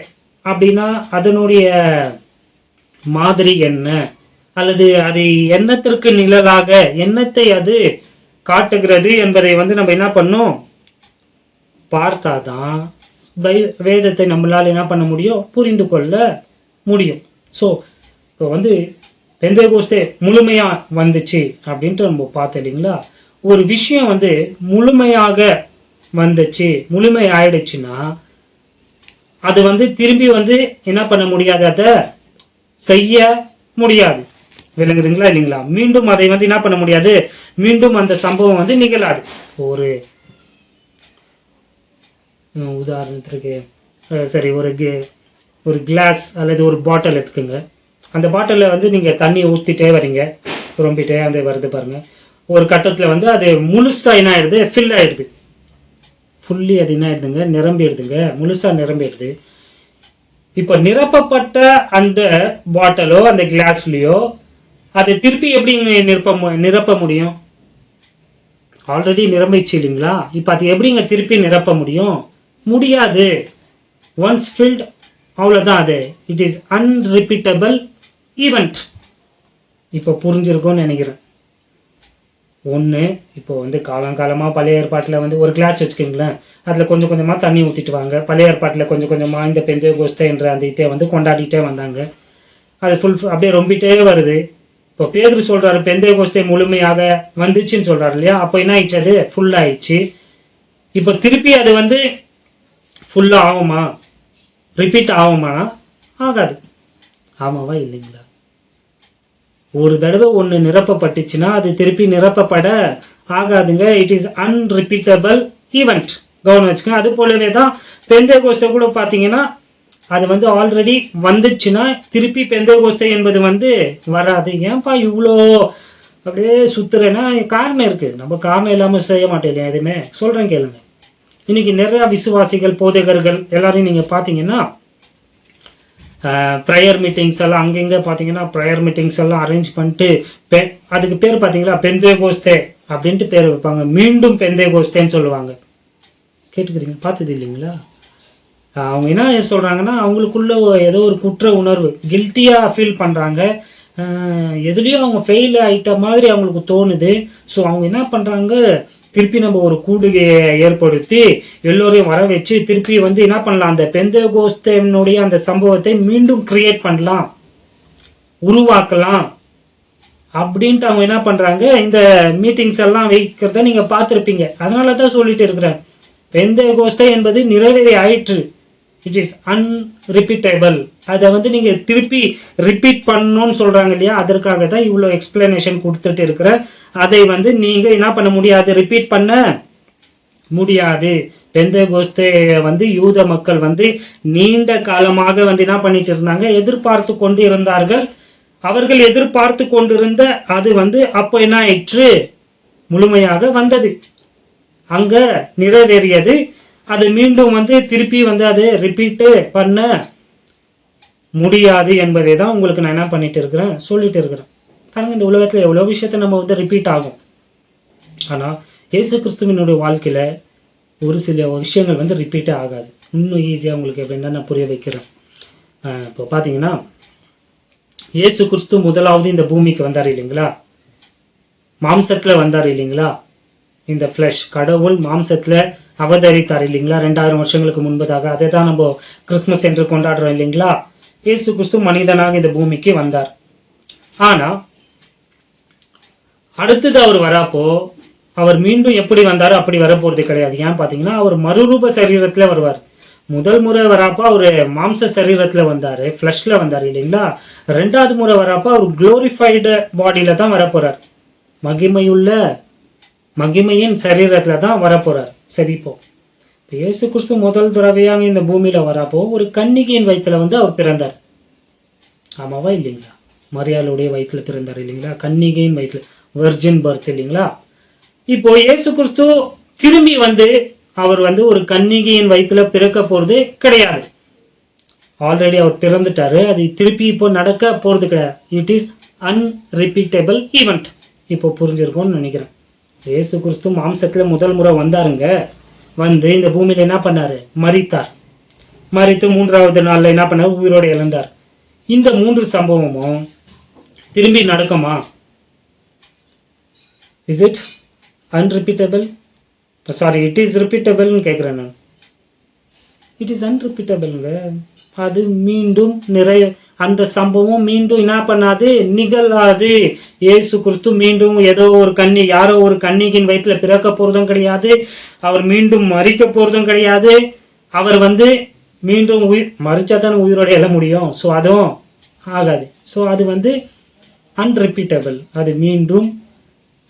அப்படின்னா அதனுடைய மாதிரி என்ன, அல்லது அது என்னத்திற்கு நிழலாக, என்னத்தை அது காட்டுகிறது என்பதை வந்து நம்ம என்ன பண்ணோம், பார்த்தாதான் வேதத்தை நம்மளால என்ன பண்ண முடியும், புரிந்து கொள்ள முடியும். ஸோ இப்போ வந்து பெந்தேகோஸ்தே முழுமையா வந்துச்சு அப்படின்ட்டு நம்ம பார்த்தோம் இல்லைங்களா? ஒரு விஷயம் வந்து முழுமையாக வந்துச்சு, முழுமை ஆயிடுச்சுன்னா அது வந்து திரும்பி வந்து என்ன பண்ண முடியாது, அதை செய்ய முடியாது. விளங்குதுங்களா இல்லைங்களா? மீண்டும் அதை வந்து என்ன பண்ண முடியாது, மீண்டும் அந்த சம்பவம் வந்து நிகழாது. ஒரு உதாரணத்திற்கு சரி, ஒரு கிளாஸ் அல்லது ஒரு பாட்டில் எடுத்துக்கோங்க. அந்த பாட்டிலில் வந்து நீங்கள் தண்ணியை ஊற்றிட்டே வரீங்க, ரொம்பிட்டே அந்த வருது பாருங்க. ஒரு கட்டத்தில் வந்து அது முழுசா என்ன ஆயிடுது, ஃபில் ஆயிடுது, ஃபுல்லி அது என்ன ஆயிடுதுங்க, நிரம்பிடுதுங்க, முழுசா நிரம்பிடுது. இப்போ நிரப்பப்பட்ட அந்த பாட்டிலோ அந்த கிளாஸ்லயோ அதை திருப்பி எப்படி நிரப்ப முடியும்? ஆல்ரெடி நிரம்பிச்சு இல்லைங்களா? இப்போ அது எப்படிங்க திருப்பி நிரப்ப முடியும்? முடியாது. ஒன்ஸ் ஃபில்ட், அவ்வளோதான். அது இட் இஸ் அன்ரிப்பீட்டபிள் ஈவெண்ட். இப்போ புரிஞ்சிருக்கும்னு நினைக்கிறேன். ஒன்று, இப்போ வந்து காலங்காலமாக பழைய ஏற்பாட்டில் வந்து ஒரு கிளாஸ் வச்சுக்கிங்களேன், அதில் கொஞ்சம் கொஞ்சமாக தண்ணி ஊற்றிட்டு வாங்க. பழைய ஏற்பாட்டில் கொஞ்சம் கொஞ்சமாக இந்த பெந்தேகோஸ்தே என்ற அந்த இதை வந்து கொண்டாடிட்டே வந்தாங்க. அது அப்படியே ரொம்பிட்டே வருது. இப்போ பேதுரு சொல்றாரு பெந்தேகோஸ்தே முழுமையாக வந்துச்சுன்னு சொல்றாரு இல்லையா? அப்போ என்ன ஆயிடுச்சு, அது ஃபுல் ஆயிடுச்சு. இப்போ திருப்பி அது வந்து ஃபுல்லா ஆகுமா, ரிப்பீட் ஆகுமா? ஆகாது. ஆமாவா இல்லைங்களா? ஒரு தடவை ஒன்று நிரப்பப்பட்டுச்சுன்னா அது திருப்பி நிரப்பப்பட ஆகாதுங்க. It is unrepeatable event. கவனம் வச்சுக்கோங்க. அது போலவே தான் பெந்தேகோஸ்தே கூட பார்த்தீங்கன்னா அது வந்து ஆல்ரெடி வந்துச்சுன்னா திருப்பி பெந்தேகோஸ்தே என்பது வந்து வராது. ஏன்பா இவ்வளோ அப்படியே சுத்துறேன்னா காரணம் இருக்கு. நம்ம காரணம் இல்லாமல் செய்ய மாட்டோம் இல்லையா? எதுவுமே சொல்றேன் கேளுங்க. இன்னைக்கு நிறைய விசுவாசிகள், போதகர்கள் எல்லாரையும் நீங்க பாத்தீங்கன்னா ப்ரேயர் மீட்டிங்ஸ் எல்லாம் அங்கங்க பாத்தீங்கன்னா ப்ரேயர் மீட்டிங்ஸ் எல்லாம் அரேஞ்ச் பண்ணிட்டு அதுக்கு பேர் பாத்தீங்களா பெந்தேகோஸ்தே அப்படின்ட்டு பேர் வைப்பாங்க. மீண்டும் பெந்தேகோஸ்தேன்னு சொல்லுவாங்க. கேட்டுக்கிறீங்க, பார்த்தது இல்லைங்களா? அவங்க என்ன சொல்றாங்கன்னா, அவங்களுக்குள்ள ஏதோ ஒரு குற்ற உணர்வு, கில்ட்டியா ஃபீல் பண்றாங்க. எதுலயும் அவங்க ஃபெயில் ஆயிட்ட மாதிரி அவங்களுக்கு தோணுது. ஸோ அவங்க என்ன பண்றாங்க, திருப்பி நம்ம ஒரு கூடுகையை ஏற்படுத்தி எல்லோரையும் வர வச்சு திருப்பி வந்து என்ன பண்ணலாம், அந்த பெந்தேகோஸ்தேனுடைய அந்த சம்பவத்தை மீண்டும் கிரியேட் பண்ணலாம், உருவாக்கலாம் அப்படின்ட்டு அவங்க என்ன பண்றாங்க, இந்த மீட்டிங்ஸ் எல்லாம் வைக்கிறத நீங்க பார்த்துருப்பீங்க. அதனாலதான் சொல்லிட்டு இருக்கிறேன், பெந்தேகோஸ்தே என்பது நிறைவேறி ஆயிற்று. It is unrepeatable. அதை வந்து நீங்க திருப்பி ரிப்பீட் பண்ணணும்னு சொல்றாங்க இல்லையா, அதற்காக தான் இவ்வளவு எக்ஸ்பிளனேஷன் கொடுத்துட்டு இருக்கிற. அதை வந்து நீங்க என்ன பண்ண முடியாது, ரிப்பீட் பண்ண முடியாது. பெந்தேகோஸ்தே வந்து யூத மக்கள் வந்து நீண்ட காலமாக வந்து என்ன பண்ணிட்டு இருந்தாங்க, எதிர்பார்த்து கொண்டு இருந்தார்கள். அவர்கள் எதிர்பார்த்து கொண்டிருந்த அது வந்து அப்போ என்ன ஆயிற்று, முழுமையாக வந்தது, அங்க நிறைவேறியது. அது மீண்டும் வந்து திருப்பி வந்து அது ரிப்பீட் பண்ண முடியாது என்பதை தான் உங்களுக்கு நான் என்ன பண்ணிட்டு இருக்கிறேன், சொல்லிட்டு இருக்கிறேன். பாருங்க, இந்த உலகத்துல எவ்வளவு விஷயத்த நம்ம வந்து ரிப்பீட் ஆகும். ஆனா இயேசு கிறிஸ்துவினுடைய வாழ்க்கையில ஒரு சில விஷயங்கள் வந்து ரிப்பீட்டே ஆகாது. இன்னும் ஈஸியா உங்களுக்கு எப்படின்னா நான் புரிய வைக்கிறேன். இப்போ பாத்தீங்கன்னா, இயேசு கிறிஸ்து முதலாவது இந்த பூமிக்கு வந்தார் இல்லைங்களா, மாம்சத்துல வந்தார் இல்லைங்களா, இந்த ஃபிளஷ், கடவுள் மாம்சத்துல அவதரித்தார் இல்லைங்களா 2000 வருஷங்களுக்கு முன்பதாக. அதை தான் நம்ம கிறிஸ்துமஸ் என்று கொண்டாடுறோம் இல்லைங்களா. இயேசு கிறிஸ்து மனிதனாக இந்த பூமிக்கு வந்தார். ஆனா அடுத்தது அவர் வரப்போ அவர் மீண்டும் எப்படி வந்தாரோ அப்படி வரப்போறது கிடையாது. ஏன் பாத்தீங்கன்னா, அவர் மறுரூப சரீரத்துல வருவார். முதல் முறை வரப்போ அவரு மாம்ச சரீரத்துல வந்தாரு, பிளஷ்ல வந்தாரு இல்லைங்களா. 2வது முறை வரப்போ அவர் குளோரிஃபைடு பாடியில தான் வரப்போறார், மகிமையின் சரீரத்துல தான் வரப்போறார். சரி, இப்போ இயேசு கிறிஸ்து முதல் தடவையாக இந்த பூமியில வரப்போ ஒரு கன்னிகையின் வயிற்றுல வந்து அவர் பிறந்தார். ஆமாவா இல்லைங்களா? மரியாளுடைய வயிற்றுல பிறந்தார் இல்லைங்களா, கன்னிகையின் வயிற்றுல, வெர்ஜின் பர்த் இல்லைங்களா. இப்போ இயேசு கிறிஸ்து திரும்பி வந்து அவர் வந்து ஒரு கன்னிகையின் வயிற்றுல பிறக்க போறது கிடையாது. ஆல்ரெடி அவர் பிறந்துட்டாரு, அது திருப்பி இப்போ நடக்க போறது கிடையாது. It is unrepeatable event. இப்போ புரிஞ்சிருக்கும்னு நினைக்கிறேன். இயேசு கிறிஸ்து மாம்சத்துல முதல் முறை வந்தாருங்க, வந்து இந்த பூமியில என்ன பண்ணாரு, மரித்தார். மரித்து 3வது நாள்ல என்ன பண்ணாரு, உயிரோடு எழுந்தார். இந்த 3 சம்பவமும் திரும்பி நடக்குமா? Is it unrepeatable? Sorry, it is ரிப்பீட்டபிள்னு கேட்கிறேன் நான். இட் இஸ் அன்ரிப்பீட்டபிள்ங்க. அது மீண்டும் அந்த சம்பவம் மீண்டும் என்ன பண்ணாது, நிகழாது. இயேசு கிறிஸ்து மீண்டும் ஏதோ ஒரு யாரோ ஒரு கன்னிகின் வயிற்றுல பிறக்க போறதும் கிடையாது, அவர் மீண்டும் மறிக்க போறதும் கிடையாது. அவர் வந்து மீண்டும் மறிச்சாதான் உயிரோட எழ முடியும். ஸோ அதுவும் ஆகாது. ஸோ அது வந்து அன்ரிப்பீட்டபிள், அது மீண்டும்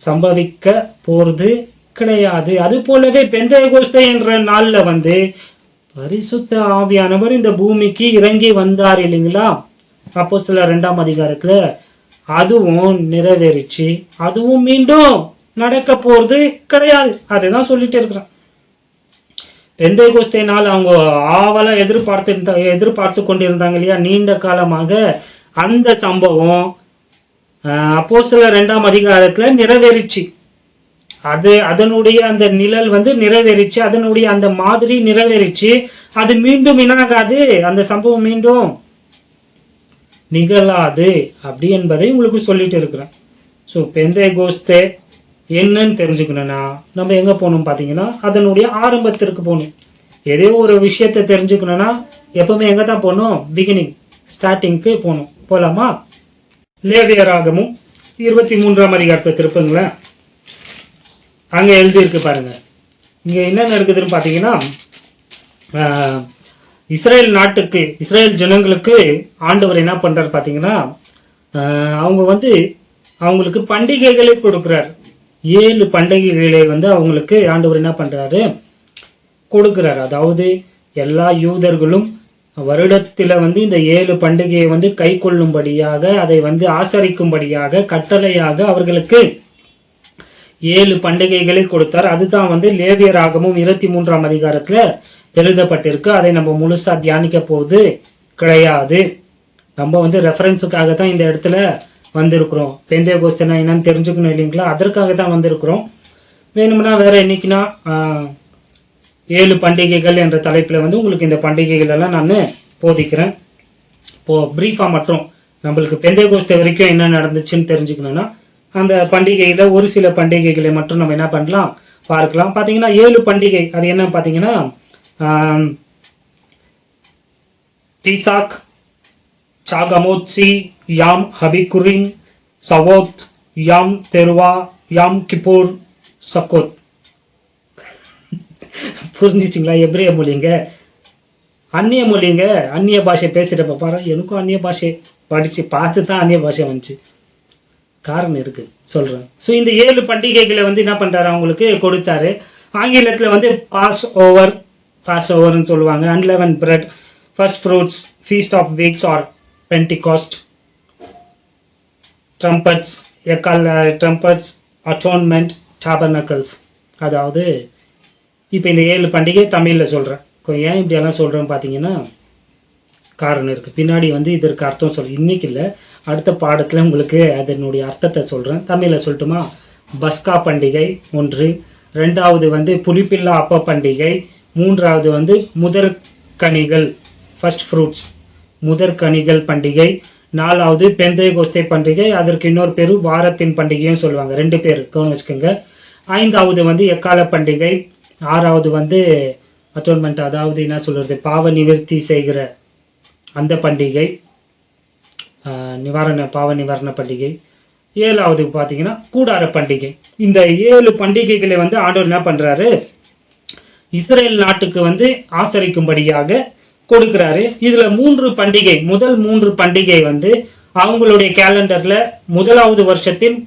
சம்பவிக்க போறது கிடையாது. அது போலவே பெந்தேகோஸ்தே என்ற நாள்ல வந்து பரிசுத்த ஆவியானவர் இந்த பூமிக்கு இறங்கி வந்தார் இல்லைங்களா, அப்போஸ்தலர் 2ஆம் அதிகாரத்துல. அதுவும் நிறைவேறிச்சு, அதுவும் மீண்டும் நடக்க போறது கிடையாது. அதுதான் சொல்லிட்டு இருக்கிறேன். பெந்தேகோஸ்தே நாள் அவங்க ஆவலா எதிர்பார்த்து கொண்டிருந்தாங்க இல்லையா நீண்ட காலமாக. அந்த சம்பவம் அப்போஸ்தலர் 2ஆம் அதிகாரத்துல நிறைவேறிச்சு. அதனுடைய அந்த நிழல் வந்து நிறைவேறிச்சு, அதனுடைய அந்த மாதிரி நிறைவேறிச்சு. அது மீண்டும் என்னாகாது, அந்த சம்பவம் மீண்டும் நிகழாது அப்படி என்பதை உங்களுக்கு சொல்லிட்டு இருக்கிறேன். ஸோ பெந்தேகோஸ்தே என்னன்னு தெரிஞ்சுக்கணும்னா நம்ம எங்க போகணும் பாத்தீங்கன்னா, அதனுடைய ஆரம்பத்திற்கு போகணும். ஏதோ ஒரு விஷயத்தை தெரிஞ்சுக்கணும்னா எப்பவுமே எங்க தான் போகணும், பிகினிங், ஸ்டார்டிங்க்கு போகணும். போலாமா? லேவியராகமும் 23ஆம் அதிகாரத்தை திருப்புங்களேன். அங்க எழுதியிருக்கு பாருங்க. இங்க என்ன நடக்குதுன்னு பாத்தீங்கன்னா, இஸ்ரேல் ஜனங்களுக்கு ஆண்டவர் என்ன பண்றாரு பாத்தீங்கன்னா, அவங்க வந்து அவங்களுக்கு பண்டிகைகளை கொடுக்கிறார். 7 பண்டிகைகளை வந்து அவங்களுக்கு ஆண்டவர் என்ன பண்றாரு, கொடுக்கிறார். அதாவது எல்லா யூதர்களும் வருடத்துல வந்து இந்த 7 பண்டிகையை வந்து கை கொள்ளும்படியாக, அதை வந்து ஆசரிக்கும்படியாக கட்டளையாக அவர்களுக்கு 7 பண்டிகைகளை கொடுத்தார். அதுதான் வந்து லேவியராகமும் 23ஆம் அதிகாரத்துல எழுதப்பட்டிருக்கு. அதை நம்ம முழுசா தியானிக்க போவது கிடையாது. நம்ம வந்து ரெஃபரன்ஸுக்காக தான் இந்த இடத்துல வந்திருக்கிறோம். பெந்தேகோஸ்துனா என்னன்னு தெரிஞ்சுக்கணும் இல்லைங்களா, அதற்காக தான் வந்திருக்கிறோம். வேணும்னா வேற என்னைக்குன்னா 7 பண்டிகைகள் என்ற தலைப்பில் வந்து உங்களுக்கு இந்த பண்டிகைகள் எல்லாம் நான் போதிக்கிறேன். இப்போ பிரீஃபா மட்டும் நம்மளுக்கு பெந்தேகோஸ்து வரைக்கும் என்ன நடந்துச்சுன்னு தெரிஞ்சுக்கணும்னா அந்த பண்டிகையில ஒரு சில பண்டிகைகளை மட்டும் நம்ம என்ன பண்ணலாம் பார்க்கலாம். பார்த்தீங்கன்னா 7 பண்டிகை அது என்ன பார்த்தீங்கன்னா பீசாக், சாகமோத்சி, யாம் ஹபிகுரிம், சவோத், யாம் தெருவா, யாம் கிப்பூர், சக்கோத். புரிஞ்சிச்சிங்களா? எப்ரேய மொழிங்க, அந்நிய மொழிங்க, அந்நிய பாஷை பேசுறப்ப பாரு, எனக்கும் அந்நிய பாஷை படிச்சு பார்த்து தான் அந்நிய பாஷை வந்துச்சு. காரணம் இருக்கு சொல்றேன். ஸோ இந்த 7 பண்டிகைகளை வந்து என்ன பண்றாரு அவங்களுக்கு கொடுத்தாரு. ஆங்கிலத்துல வந்து பாஸ் ஓவர்னு சொல்லுவாங்க. Unleavened bread, first fruits, feast of weeks or Pentecost, trumpets, trumpets, atonement, tabernacles. அதாவது இப்போ இந்த 7 பண்டிகை தமிழ்ல சொல்றேன். ஏன் இப்படி எல்லாம் சொல்றேன்னு பார்த்தீங்கன்னா காரணம் இருக்கு. பின்னாடி வந்து இதற்கு அர்த்தம் சொல்றேன். இன்னைக்கு இல்லை, அடுத்த பாடத்துல உங்களுக்கு அதனுடைய அர்த்தத்தை சொல்றேன். தமிழ்ல சொல்லட்டுமா? பஸ்கா பண்டிகை 1, 2வது வந்து புளிப்பில்லா அப்ப பண்டிகை, 3வது வந்து முதற்கனிகள் ஃபர்ஸ்ட் ஃப்ரூட்ஸ் முதற்கனிகள் பண்டிகை, 4வது பெந்தேகோஸ்தே பண்டிகை, அதற்கு இன்னொரு பேரு வாரத்தின் பண்டிகையும் சொல்லுவாங்க. 2 பேர் கவனம் வச்சுக்கோங்க. 5வது வந்து எக்கால பண்டிகை, 6வது வந்து அட்டோன்மெண்ட், அதாவது என்ன சொல்றது, பாவ நிவர்த்தி செய்கிற அந்த பண்டிகை, பாவ நிவாரண பண்டிகை. 7வது பார்த்தீங்கன்னா கூடார பண்டிகை. இந்த 7 பண்டிகைகளை வந்து ஆண்டவர் என்ன பண்றாரு, இஸ்ரேல் நாட்டுக்கு வந்து ஆசரிக்கும்படியாக கொடுக்கிறாரு. இதுல 3 பண்டிகை, முதல் 3 பண்டிகை வந்து அவங்களுடைய கேலண்டர்ல 1வது வருஷத்தின்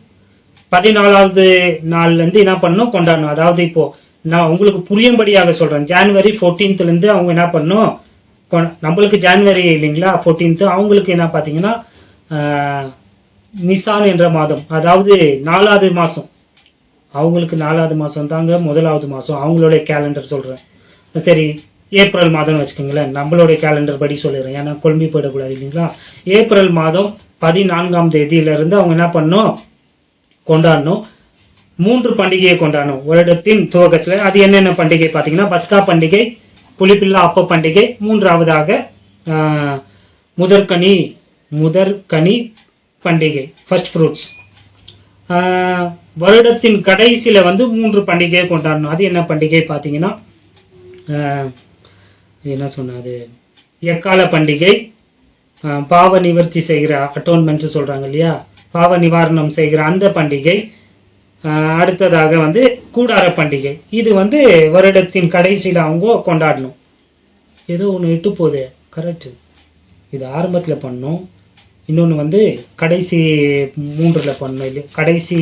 14வது நாள்ல இருந்து என்ன பண்ணணும், கொண்டாடணும். அதாவது இப்போ நான் உங்களுக்கு புரியும்படியாக சொல்றேன். ஜனவரி 14th இருந்து அவங்க என்ன பண்ணணும், நம்மளுக்கு ஜனவரி இல்லைங்களா 14th, அவங்களுக்கு என்ன பார்த்தீங்கன்னா நிசான் என்ற மாதம், அதாவது 4வது மாசம். அவங்களுக்கு 4வது மாசம் தாங்க 1வது மாசம். அவங்களுடைய கேலண்டர் சொல்றேன். சரி, ஏப்ரல் மாதம்னு வச்சுக்கோங்களேன். நம்மளுடைய கேலண்டர் படி சொல்லிடுறேன், ஏன்னா குழம்பி போயிடக்கூடாது இல்லைங்களா. ஏப்ரல் மாதம் 14ஆம் தேதியிலிருந்து அவங்க என்ன பண்ணணும், கொண்டாடணும். 3 பண்டிகையை கொண்டாடணும் வருடத்தின் துவக்கத்துல. அது என்னென்ன பண்டிகை பார்த்தீங்கன்னா பஸ்கா பண்டிகை, புளிப்பில்லா அப்ப பண்டிகை, 3வதாக முதற்கனி பண்டிகை ஃபர்ஸ்ட் ஃப்ரூட்ஸ். வருடத்தின் கடைசியில வந்து 3 பண்டிகையை கொண்டாடணும். அது என்ன பண்டிகை பார்த்தீங்கன்னா என்ன சொன்னாது, எக்கால பண்டிகை, பாவ நிவர்த்தி செய்கிற அட்டோன்மெண்ட் சொல்றாங்க இல்லையா, பாவ நிவாரணம் செய்கிற அந்த பண்டிகை. அடுத்ததாக வந்து கூடார பண்டிகை. இது வந்து வருடத்தின் கடைசியில் அவங்க கொண்டாடணும். ஏதோ ஒன்று விட்டு போகுது, கரெக்ட். இது ஆரம்பத்தில் பண்ணோம், இன்னொன்று வந்து கடைசி 3ல் பண்ணணும் இல்லையா, கடைசி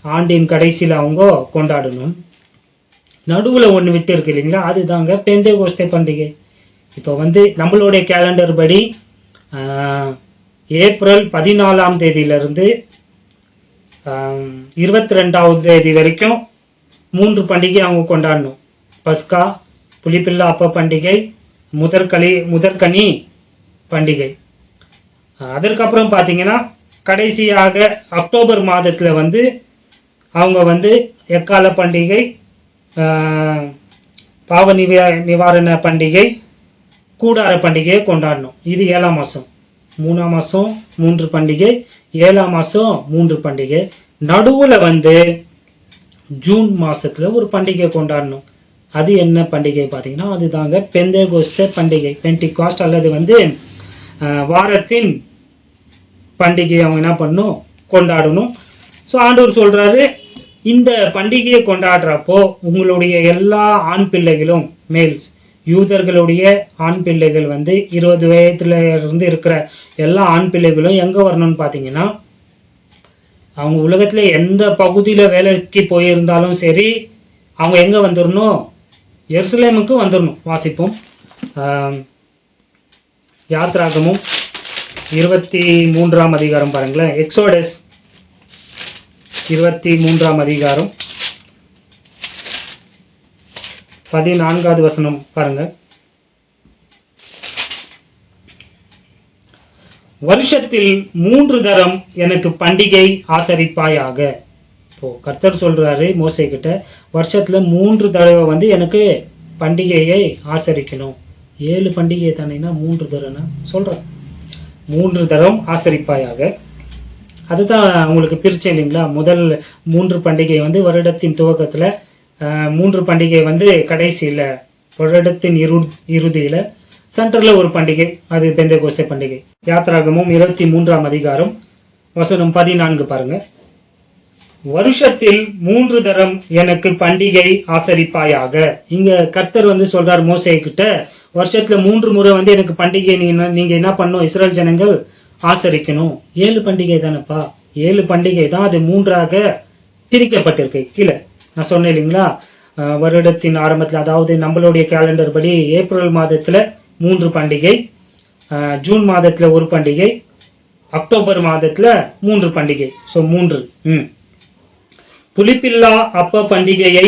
ஆண்டின் கடைசியில் அவங்க கொண்டாடணும். நடுவில் ஒன்று விட்டு இருக்கு இல்லைங்களா, அதுதாங்க பெந்தேகோஸ்தே பண்டிகை. இப்போ வந்து நம்மளுடைய கேலண்டர் படி ஏப்ரல் 14ஆம் தேதியிலிருந்து 22ஆவது தேதி வரைக்கும் 3 பண்டிகை அவங்க கொண்டாடணும். பஸ்கா, புளிப்பில்லா அப்ப பண்டிகை, முதற்கனி பண்டிகை. அதற்கப்புறம் பார்த்தீங்கன்னா கடைசியாக அக்டோபர் மாதத்தில் வந்து அவங்க வந்து எக்கால பண்டிகை, பாவ நிவாரண பண்டிகை, கூடார பண்டிகையை கொண்டாடணும். இது 7ஆம் மாதம். 3ஆம் மாதம் 3 பண்டிகை, 7ஆம் மாதம் 3 பண்டிகை. நடுவில் வந்து ஜூன் மாசத்துல ஒரு பண்டிகை கொண்டாடணும். அது என்ன பண்டிகை பார்த்தீங்கன்னா அதுதாங்க பெந்தேகோஸ்தே பண்டிகை, பென்டிகாஸ்ட், அல்லது வந்து வாரத்தின் பண்டிகை அவங்க என்ன பண்ணணும், கொண்டாடணும். ஸோ ஆண்டவர் சொல்றாரு, இந்த பண்டிகையை கொண்டாடுறப்போ உங்களுடைய எல்லா ஆண் பிள்ளைகளும், மேல்ஸ், யூதர்களுடைய ஆண் பிள்ளைகள் வந்து 20 வயதுல இருந்து இருக்கிற எல்லா ஆண் பிள்ளைகளும் எங்க வரணும்னு பார்த்தீங்கன்னா, அவங்க உலகத்துல எந்த பகுதியில வேலைக்கு போயிருந்தாலும் சரி, அவங்க எங்க வந்துடணும், எருசலேமுக்கு வந்துடணும். வாசிப்போம். யாத்ராகமும் 23ஆம் அதிகாரம் பாருங்களேன். எக்ஸோடஸ் 23ஆம் அதிகாரம் 14வது வசனம் பாருங்க. வருஷத்தில் 3 தரம் எனக்கு பண்டிகை ஆசரிப்பாயாக. இப்போ கர்த்தர் சொல்றாரு மோசே கிட்ட, வருஷத்துல 3 தடவை வந்து எனக்கு பண்டிகையை ஆசரிக்கணும். 7 பண்டிகை தானேனா 3 தரம்னா சொல்றேன், 3 தரம் ஆசரிப்பாயாக. அதுதான் உங்களுக்கு பிரிச்சேன் இல்லைங்களா. முதல் 3 பண்டிகை வந்து வருடத்தின் துவக்கத்துல, 3 பண்டிகை வந்து கடைசியில, வருடத்தின் இறுதியில, சென்டர்ல ஒரு பண்டிகை, அது பெந்தேகோஸ்தே பண்டிகை. யாத்ராகமும் 23ஆம் அதிகாரம் வசனம் 14 பாருங்க. வருஷத்தில் 3 தரம் எனக்கு பண்டிகை ஆசரிப்பாயாக. இங்க கர்த்தர் வந்து சொல்றார் மோசே கிட்ட, வருஷத்துல 3 முறை வந்து எனக்கு பண்டிகை நீங்க என்ன பண்ணணும், இஸ்ரேல் ஜனங்கள் ஆசரிக்கணும். 7 பண்டிகை தானப்பா, 7 பண்டிகை தான், அது 3ஆக பிரிக்கப்பட்டிருக்கு. கீழே நான் சொன்னேன் இல்லைங்களா, வருடத்தின் ஆரம்பத்துல, அதாவது நம்மளுடைய கேலண்டர் படி ஏப்ரல் மாதத்துல 3 பண்டிகை, ஜூன் மாதத்துல ஒரு பண்டிகை, அக்டோபர் மாதத்துல 3 பண்டிகை. ஸோ 3. புளிப்பில்லா அப்ப பண்டிகையை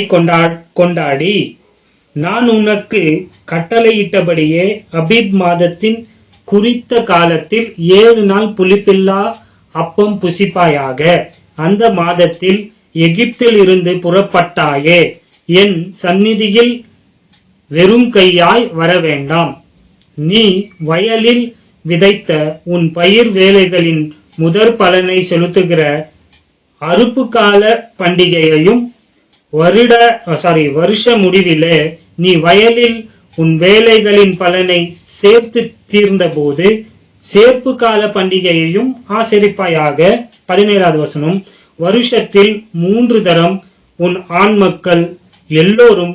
கொண்டாடி நான் உனக்கு கட்டளையிட்டபடியே அபீப் மாதத்தின் குறித்த காலத்தில் 7 நாள் புளிப்பில்லா அப்பம் புசிப்பாயாக. அந்த மாதத்தில் எகிப்தில் இருந்து புறப்பட்டாயே, என் சந்நிதியில் வெறும் கையாய் வர வேண்டாம். நீ வயலில் விதைத்த உன் பயிர் வேலைகளின் முதற் பலனை செலுத்துகிற அறுப்பு கால பண்டிகையையும் வருஷ முடிவிலே நீ வயலில் உன் வேலைகளின் பலனை சேர்த்து தீர்ந்த போது சேர்ப்பு கால பண்டிகையையும் ஆசரிப்பாயாக. 17வது வசனம். வருஷத்தில் 3 தரம் உன் ஆண் மக்கள் எல்லோரும்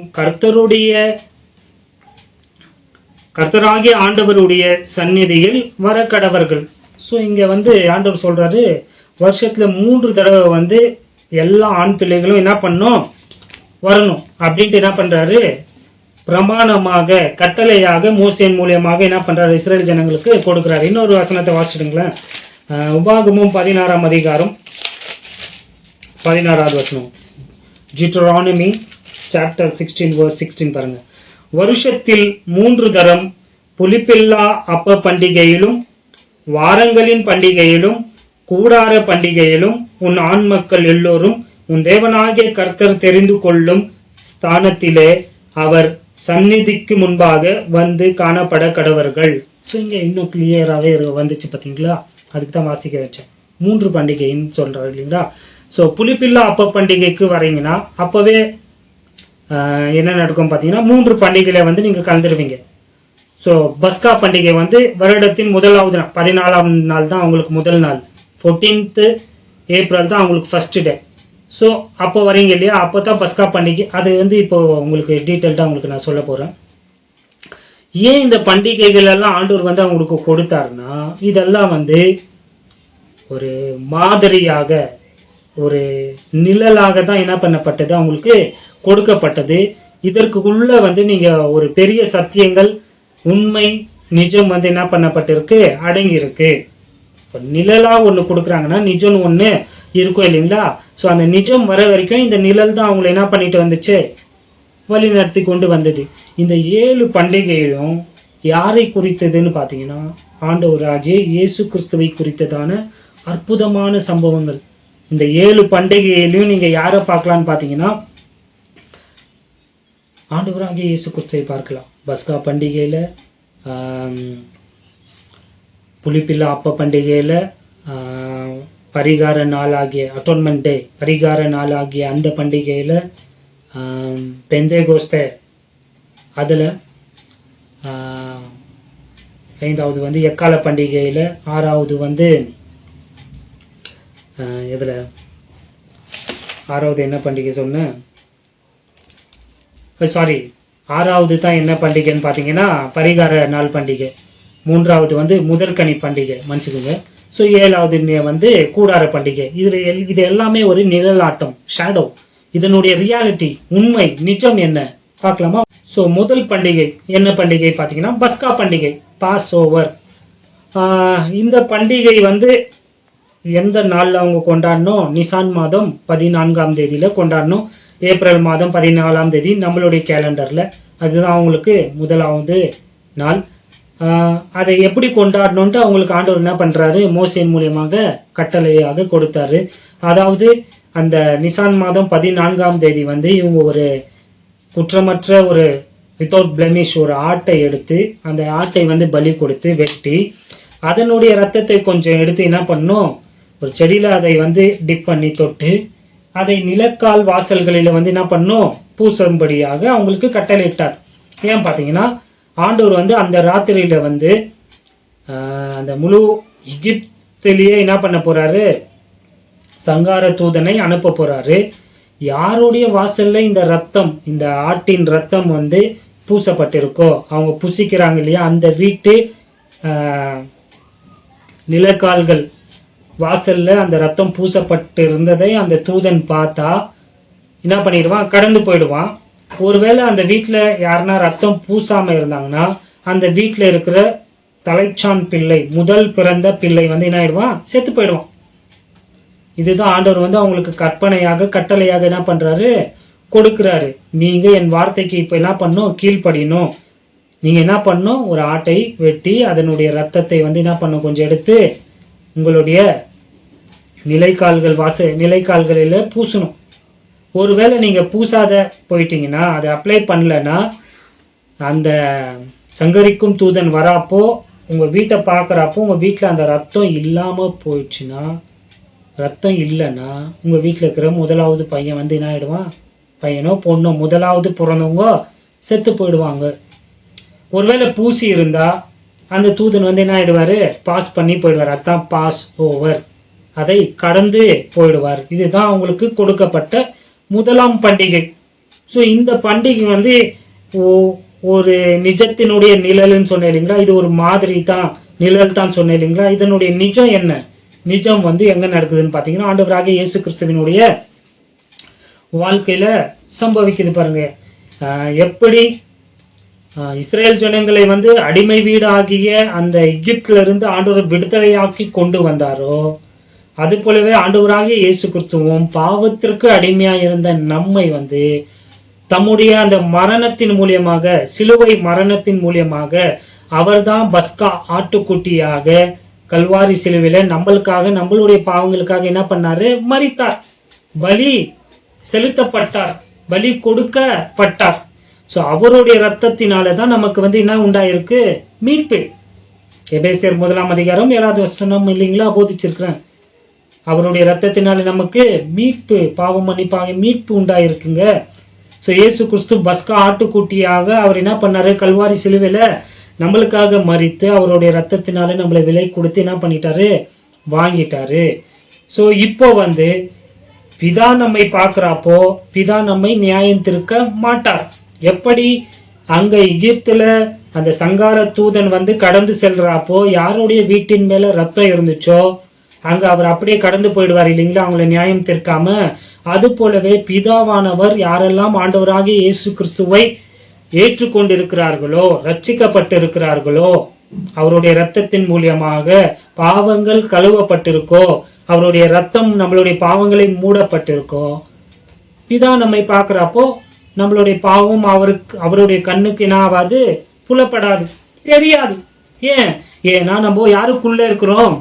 கர்த்தராகிய ஆண்டவருடைய சந்நிதியில் வர கடவர்கள். ஸோ இங்க வந்து ஆண்டவர் சொல்றாரு, வருஷத்துல 3 தடவை வந்து எல்லா ஆண் பிள்ளைகளும் என்ன பண்ணும், வரணும் அப்படின்ட்டு என்ன பண்றாரு, பிரமாணமாக கட்டளையாக மோசேன் மூலியமாக என்ன பண்றாரு, இஸ்ரேல் ஜனங்களுக்கு கொடுக்கிறாரு. இன்னொரு வசனத்தை வாசிடுங்களேன். உபாகமும் 16ஆம் அதிகாரம் 16வது வசனம். Deuteronomy chapter 16 verse 16 பாருங்க. வருஷத்தில் 3 தரம் புளிப்பில்லா அப்ப பண்டிகையிலும் வாரங்களின் பண்டிகையிலும் கூடார பண்டிகையிலும் உன் ஆண் மக்கள் எல்லோரும் உன் தேவனாகிய கர்த்தர் தெரிந்து கொள்ளும் ஸ்தானத்திலே அவர் சந்நிதிக்கு முன்பாக வந்து காணப்பட கடவர்கள். ஸோ இங்க இன்னும் கிளியராகவே வந்துச்சு பார்த்தீங்களா, அதுக்கு தான் வாசிக்க வச்சேன். 3 பண்டிகைன்னு சொல்றாரு இல்லைங்களா. ஸோ புளிப்பில்லா அப்ப பண்டிகைக்கு வரீங்கன்னா அப்பவே என்ன நடக்கும் பார்த்தீங்கன்னா, 3 பண்டிகையில வந்து நீங்க கலந்துடுவீங்க. ஸோ பஸ்கா பண்டிகை வந்து வருடத்தின் முதலாவது நாள், 14ஆம் நாள் தான் அவங்களுக்கு முதல் நாள், 14th ஏப்ரல் தான் அவங்களுக்கு ஃபர்ஸ்ட் டே. ஸோ அப்போ வரீங்க இல்லையா, அப்போ தான் பஸ்கா பண்டிகை. அது வந்து இப்போ உங்களுக்கு டீட்டெயில்டாக உங்களுக்கு நான் சொல்ல போகிறேன். ஏன் இந்த பண்டிகைகள் எல்லாம் ஆண்டவர் வந்து அவங்களுக்கு கொடுத்தாருன்னா, இதெல்லாம் வந்து ஒரு மாதிரியாக, ஒரு நிழலாக தான் என்ன பண்ணப்பட்டது, அவங்களுக்கு கொடுக்கப்பட்டது. இதற்குள்ள வந்து நீங்க ஒரு பெரிய சத்தியங்கள், உண்மை, நிஜம் வந்து என்ன பண்ணப்பட்டிருக்கு, அடங்கி இருக்கு. இப்போ நிழலா ஒன்று கொடுக்குறாங்கன்னா நிஜம்னு ஒன்று இருக்கும் இல்லைங்களா. ஸோ அந்த நிஜம் வர வரைக்கும் இந்த நிழல் தான் அவங்களை என்ன பண்ணிட்டு வந்துச்சு, வழி நடத்தி கொண்டு வந்தது. இந்த 7 பண்டிகையும் யாரை குறித்ததுன்னு பார்த்தீங்கன்னா, ஆண்டவராகிய இயேசு கிறிஸ்துவை குறித்ததான அற்புதமான சம்பவங்கள். இந்த 7 பண்டிகையிலையும் நீங்க யாரை பார்க்கலான்னு பார்த்தீங்கன்னா, ஆண்டவராகிய இயேசு கிறிஸ்துவை பார்க்கலாம். பஸ்கா பண்டிகையில, புளிப்பில்லா அப்ப பண்டிகையில, பரிகார நாளாகிய அட்டோன்மெண்ட் டே, பரிகார நாளாகிய அந்த பண்டிகையில, பெந்தேகோஸ்தே அதுல, 5வது வந்து எக்கால பண்டிகையில, 6வது வந்து எதுல 6வது என்ன பண்டிகை சொன்னேன், சாரி 6வது தான் என்ன பண்டிகைன்னு பார்த்தீங்கன்னா பரிகார நாள் பண்டிகை. 3வது வந்து முதற்கனி பண்டிகை, மன்னிச்சுக்கோங்க. ஸோ 7வது வந்து கூடார பண்டிகை. இது எல்லாமே ஒரு நிழலாட்டம், ஷேடோ. இதனுடைய ரியாலிட்டி, உண்மை, நிஜம் என்ன பார்க்கலாமா? ஸோ முதல் பண்டிகை என்ன பண்டிகை பார்த்தீங்கன்னா பஸ்கா பண்டிகை, பாஸ் ஓவர். இந்த பண்டிகை வந்து எந்த நாள்ல அவங்க கொண்டாடணும்? நிசான் மாதம் 14ஆம் தேதியில கொண்டாடணும். ஏப்ரல் மாதம் 14ஆம் தேதி நம்மளுடைய கேலண்டர்ல. அதுதான் அவங்களுக்கு முதலாவது நாள். அதை எப்படி கொண்டாடணும்ட்டு அவங்களுக்கு ஆண்டவர் என்ன பண்றாரு? மோசேயின் மூலியமாக கட்டளையாக கொடுத்தாரு. அதாவது அந்த நிசான் மாதம் 14ஆம் தேதி வந்து இவங்க ஒரு குற்றமற்ற ஒரு வித்தவுட் பிளமிஷ் ஒரு ஆட்டை எடுத்து, அந்த ஆட்டை வந்து பலி கொடுத்து வெட்டி, அதனுடைய ரத்தத்தை கொஞ்சம் எடுத்து என்ன பண்ணும், ஒரு செடியில அதை வந்து டிப் பண்ணி தொட்டு, அதை நிலக்கால் வாசல்களில வந்து என்ன பண்ணும், பூசும்படியாக அவங்களுக்கு கட்டளையிட்டார். ஏன் பார்த்தீங்கன்னா ஆண்டவர் வந்து அந்த ராத்திரியில வந்து அந்த முழு எகிப்திலேயே என்ன பண்ண போறாரு? சங்கார தூதனை அனுப்ப போறாரு. யாருடைய வாசல்ல இந்த ரத்தம், இந்த ஆட்டின் ரத்தம் வந்து பூசப்பட்டிருக்கோ, அவங்க புசிக்கிறாங்க இல்லையா, அந்த வீட்டு நிலக்கால்கள் வாசல்ல அந்த ரத்தம் பூசப்பட்டு இருந்ததை அந்த தூதன் பார்த்தா என்ன பண்ணிடுவான்? கடந்து போயிடுவான். ஒருவேளை அந்த வீட்டுல யாருன்னா ரத்தம் பூசாம இருந்தாங்கன்னா அந்த வீட்டுல இருக்கிற தலைச்சான் பிள்ளை, முதல் பிறந்த பிள்ளை வந்து என்ன ஆயிடுவான்? செத்து போயிடுவான். இதுதான் ஆண்டவர் வந்து அவங்களுக்கு கற்பனையாக கட்டளையாக என்ன பண்றாரு? கொடுக்கிறாரு. நீங்க என் வார்த்தைக்கு இப்ப என்ன பண்ணும்? கீழ்ப்படியணும். நீங்க என்ன பண்ணும்? ஒரு ஆட்டை வெட்டி அதனுடைய ரத்தத்தை வந்து என்ன பண்ணும்? கொஞ்சம் எடுத்து உங்களுடைய நிலைக்கால்களில பூசணும். ஒருவேளை நீங்க பூசாத போயிட்டீங்கன்னா, அதை அப்ளை பண்ணலன்னா, அந்த சங்கரிக்கும் தூதன் வராப்போ உங்க வீட்டை பார்க்குறப்போ உங்க வீட்டில் அந்த ரத்தம் இல்லாம போயிடுச்சுன்னா, ரத்தம் இல்லைன்னா உங்க வீட்டில் இருக்கிற முதலாவது பையன் வந்து என்ன ஆயிடுவான்? பையனோ பொண்ணோ முதலாவது பிறந்தவங்க செத்து போயிடுவாங்க. ஒருவேளை பூசி இருந்தா அந்த தூதன் வந்து என்ன ஆயிடுவாரு? பாஸ் பண்ணி போயிடுவார். அதான் பாஸ் ஓவர். அதை கடந்து போயிடுவார். இதுதான் அவங்களுக்கு கொடுக்கப்பட்ட முதலாம் பண்டிகை. ஸோ இந்த பண்டிகை வந்து ஒரு நிஜத்தினுடைய நிழல்னு சொன்னேன் இல்லைங்களா? இது ஒரு மாதிரி தான், நிழல் தான் சொன்னேன் இல்லைங்களா? இதனுடைய நிஜம் என்ன? நிஜம் வந்து எங்க நடக்குதுன்னு பாத்தீங்கன்னா, ஆண்டவராகிய இயேசு கிறிஸ்துவினுடைய வாழ்க்கையில சம்பவிக்குது பாருங்க. எப்படி இஸ்ரேல் ஜனங்களை வந்து அடிமை வீடு ஆகிய அந்த எகிப்துல இருந்து ஆண்டவர் விடுதலையாக்கி கொண்டு வந்தாரோ, அது போலவே ஆண்டவராகிய இயேசு கிறிஸ்துவும் பாவத்திற்கு அடிமையா இருந்த நம்மை வந்து தம்முடைய அந்த மரணத்தின் மூலியமாக, சிலுவை மரணத்தின் மூலியமாக, அவர்தான் பஸ்கா ஆட்டுக்குட்டியாக கல்வாரி சிலுவையில நம்மளுக்காக, நம்மளுடைய பாவங்களுக்காக என்ன பண்ணாரு? மரித்தார், பலி செலுத்தப்பட்டார், பலி கொடுக்கப்பட்டார். சோ அவருடைய ரத்தத்தினாலதான் நமக்கு வந்து என்ன உண்டாயிருக்கு? மீட்பு. எபேசியர் 1ஆம் அதிகாரம் 7வது வசனம் இல்லைங்களா போதிச்சிருக்கிறேன். அவருடைய ரத்தத்தினால நமக்கு மீட்பு, பாவ மன்னிப்பாக மீட்பு உண்டாயிருக்குங்க. சோ இயேசு கிறிஸ்து பஸ்கா ஆட்டுக்குட்டியாக அவர் என்ன பண்ணாரு? கல்வாரி சிலுவையில நம்மளுக்காக மரித்து அவருடைய ரத்தத்தினால நம்மளை விலை கொடுத்து என்ன பண்ணிட்டாரு? வாங்கிட்டாரு. சோ இப்போ வந்து பிதா நம்மை பார்க்கிறப்போ பிதா நம்மை நியாயம் தீர்க்க மாட்டார். எப்படி அங்க எகிப்துல அந்த சங்கார தூதன் வந்து கடந்து செல்றப்போ யாருடைய வீட்டின் மேல ரத்தம் இருந்துச்சோ அங்க அவர் அப்படியே கடந்து போயிடுவார் இல்லைங்களா, அவங்களை நியாயம் தீர்க்காம. அது போலவே பிதாவானவர் யாரெல்லாம் ஆண்டவராகிய இயேசு கிறிஸ்துவை ஏற்றுக்கொண்டிருக்கிறார்களோ, ரட்சிக்கப்பட்டிருக்கிறார்களோ, அவருடைய ரத்தத்தின் மூலியமாக பாவங்கள் கழுவப்பட்டிருக்கோ, அவருடைய ரத்தம் நம்மளுடைய பாவங்களை மூடப்பட்டிருக்கோ, பிதா நம்மை பார்க்கிறப்போ நம்மளுடைய பாவம் அவருடைய கண்ணுக்கு என்ன ஆகாது? புலப்படாது, தெரியாது. ஏன்னா நம்ம யாருக்குள்ள இருக்கிறோம்?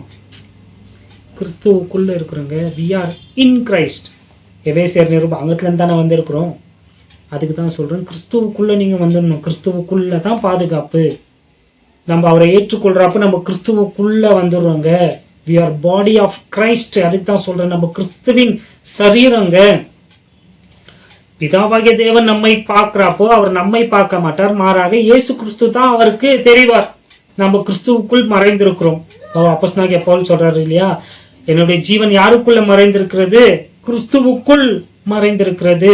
கிறிஸ்துவுக்குள்ள இருக்கிறோங்க. we are in Christ. எபேசியர் நிருபம் அங்கத்துல இருந்து தானே வந்திருக்கிறோம். அதுக்கு தான் சொல்றேன், கிறிஸ்துவுக்குள்ள நீங்க வந்துடணும். கிறிஸ்துவுக்குள்ள தான் பாதுகாப்பு. நம்ம அவரை ஏற்றுக்கொள்றப்ப நம்ம கிறிஸ்துவுக்குள்ள வந்துடுறோங்க. we are body of Christ. அதுக்கு தான் சொல்றேன், நம்ம கிறிஸ்துவின் சரீரங்க. பிதாவாகிய தேவன் நம்மை பார்க்கிறப்போ அவர் நம்மை பார்க்க மாட்டார், மாறாக இயேசு கிறிஸ்து தான் அவருக்கு தெரிவார். நம்ம கிறிஸ்துவுக்குள் மறைந்திருக்கிறோம். அப்போஸ்தலனாகிய பவுல் சொல்றாரு இல்லையா, என்னுடைய ஜீவன் யாருக்குள்ள மறைந்திருக்கிறது? கிறிஸ்துவுக்குள் மறைந்திருக்கிறது.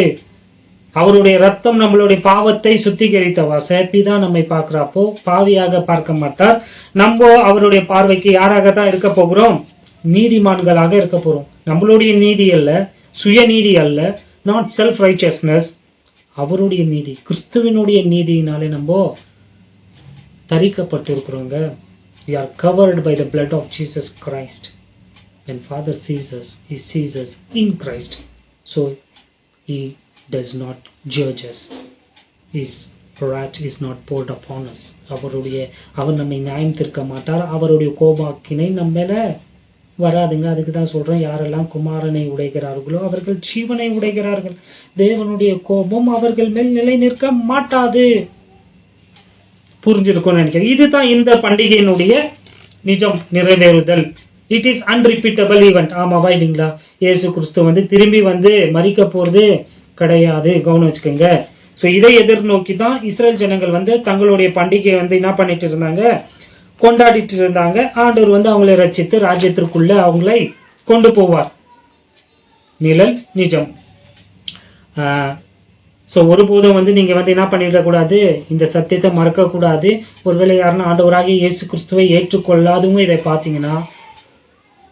அவருடைய ரத்தம் நம்மளுடைய பாவத்தை சுத்திகரித்த வாசப்பிதா நம்மை பார்க்கிறப்போ பாவியாக பார்க்க மாட்டார். நம்ம அவருடைய பார்வைக்கு யாராகத்தான் இருக்க போகிறோம்? நீதிமான்களாக இருக்க போறோம். நம்மளுடைய நீதி அல்ல, சுயநீதி அல்ல, நாட் செல்ஃப் ரைச்சியஸ்னஸ், அவருடைய நீதி, கிறிஸ்துவினுடைய நீதியினாலே நம்ம தரிக்கப்பட்டிருக்கிறோங்க. we are covered by the blood of Jesus Christ. When Father sees us, he sees us in Christ. So he does not judge us. His wrath is not poured upon us. அவர் நம்மை நியாயம் தீர்க்க மாட்டார். அவருடைய கோபாக்கினை நம்ம மேல வராதுங்க. அதுக்கு தான் சொல்றேன், யாரெல்லாம் குமாரனை உடைகிறார்களோ அவர்கள் ஜீவனை உடைகிறார்கள். தேவனுடைய கோபம் அவர்கள் மேல் நிலை நிற்க மாட்டாது. புரிஞ்சிருக்கும்னு நினைக்கிறேன். இதுதான் இந்த பண்டிகையினுடைய நிஜம், நிறைவேறுதல். It is unrepeatable event. ஆமாவா இல்லைங்களா? இயேசு கிறிஸ்து திரும்பி மறிக்க போறது கிடையாது. கவனம் வச்சுக்கோங்க. ஸோ இதை எதிர்நோக்கி தான் இஸ்ரேல் ஜனங்கள் தங்களுடைய பண்டிகையை என்ன பண்ணிட்டு இருந்தாங்க, கொண்டாடிட்டு இருந்தாங்க. ஆண்டவர் அவங்களை ரட்சித்து ராஜ்யத்திற்குள்ள அவங்களை கொண்டு போவார். நிழல் நிஜம். ஸோ ஒருபோதும் நீங்க என்ன பண்ணிடக்கூடாது, இந்த சத்தியத்தை மறக்க கூடாது. ஒருவேளை யாருன்னா ஆண்டவராகிய இயேசு கிறிஸ்துவை ஏற்றுக்கொள்ளாதவங்க இதை பார்த்தீங்கன்னா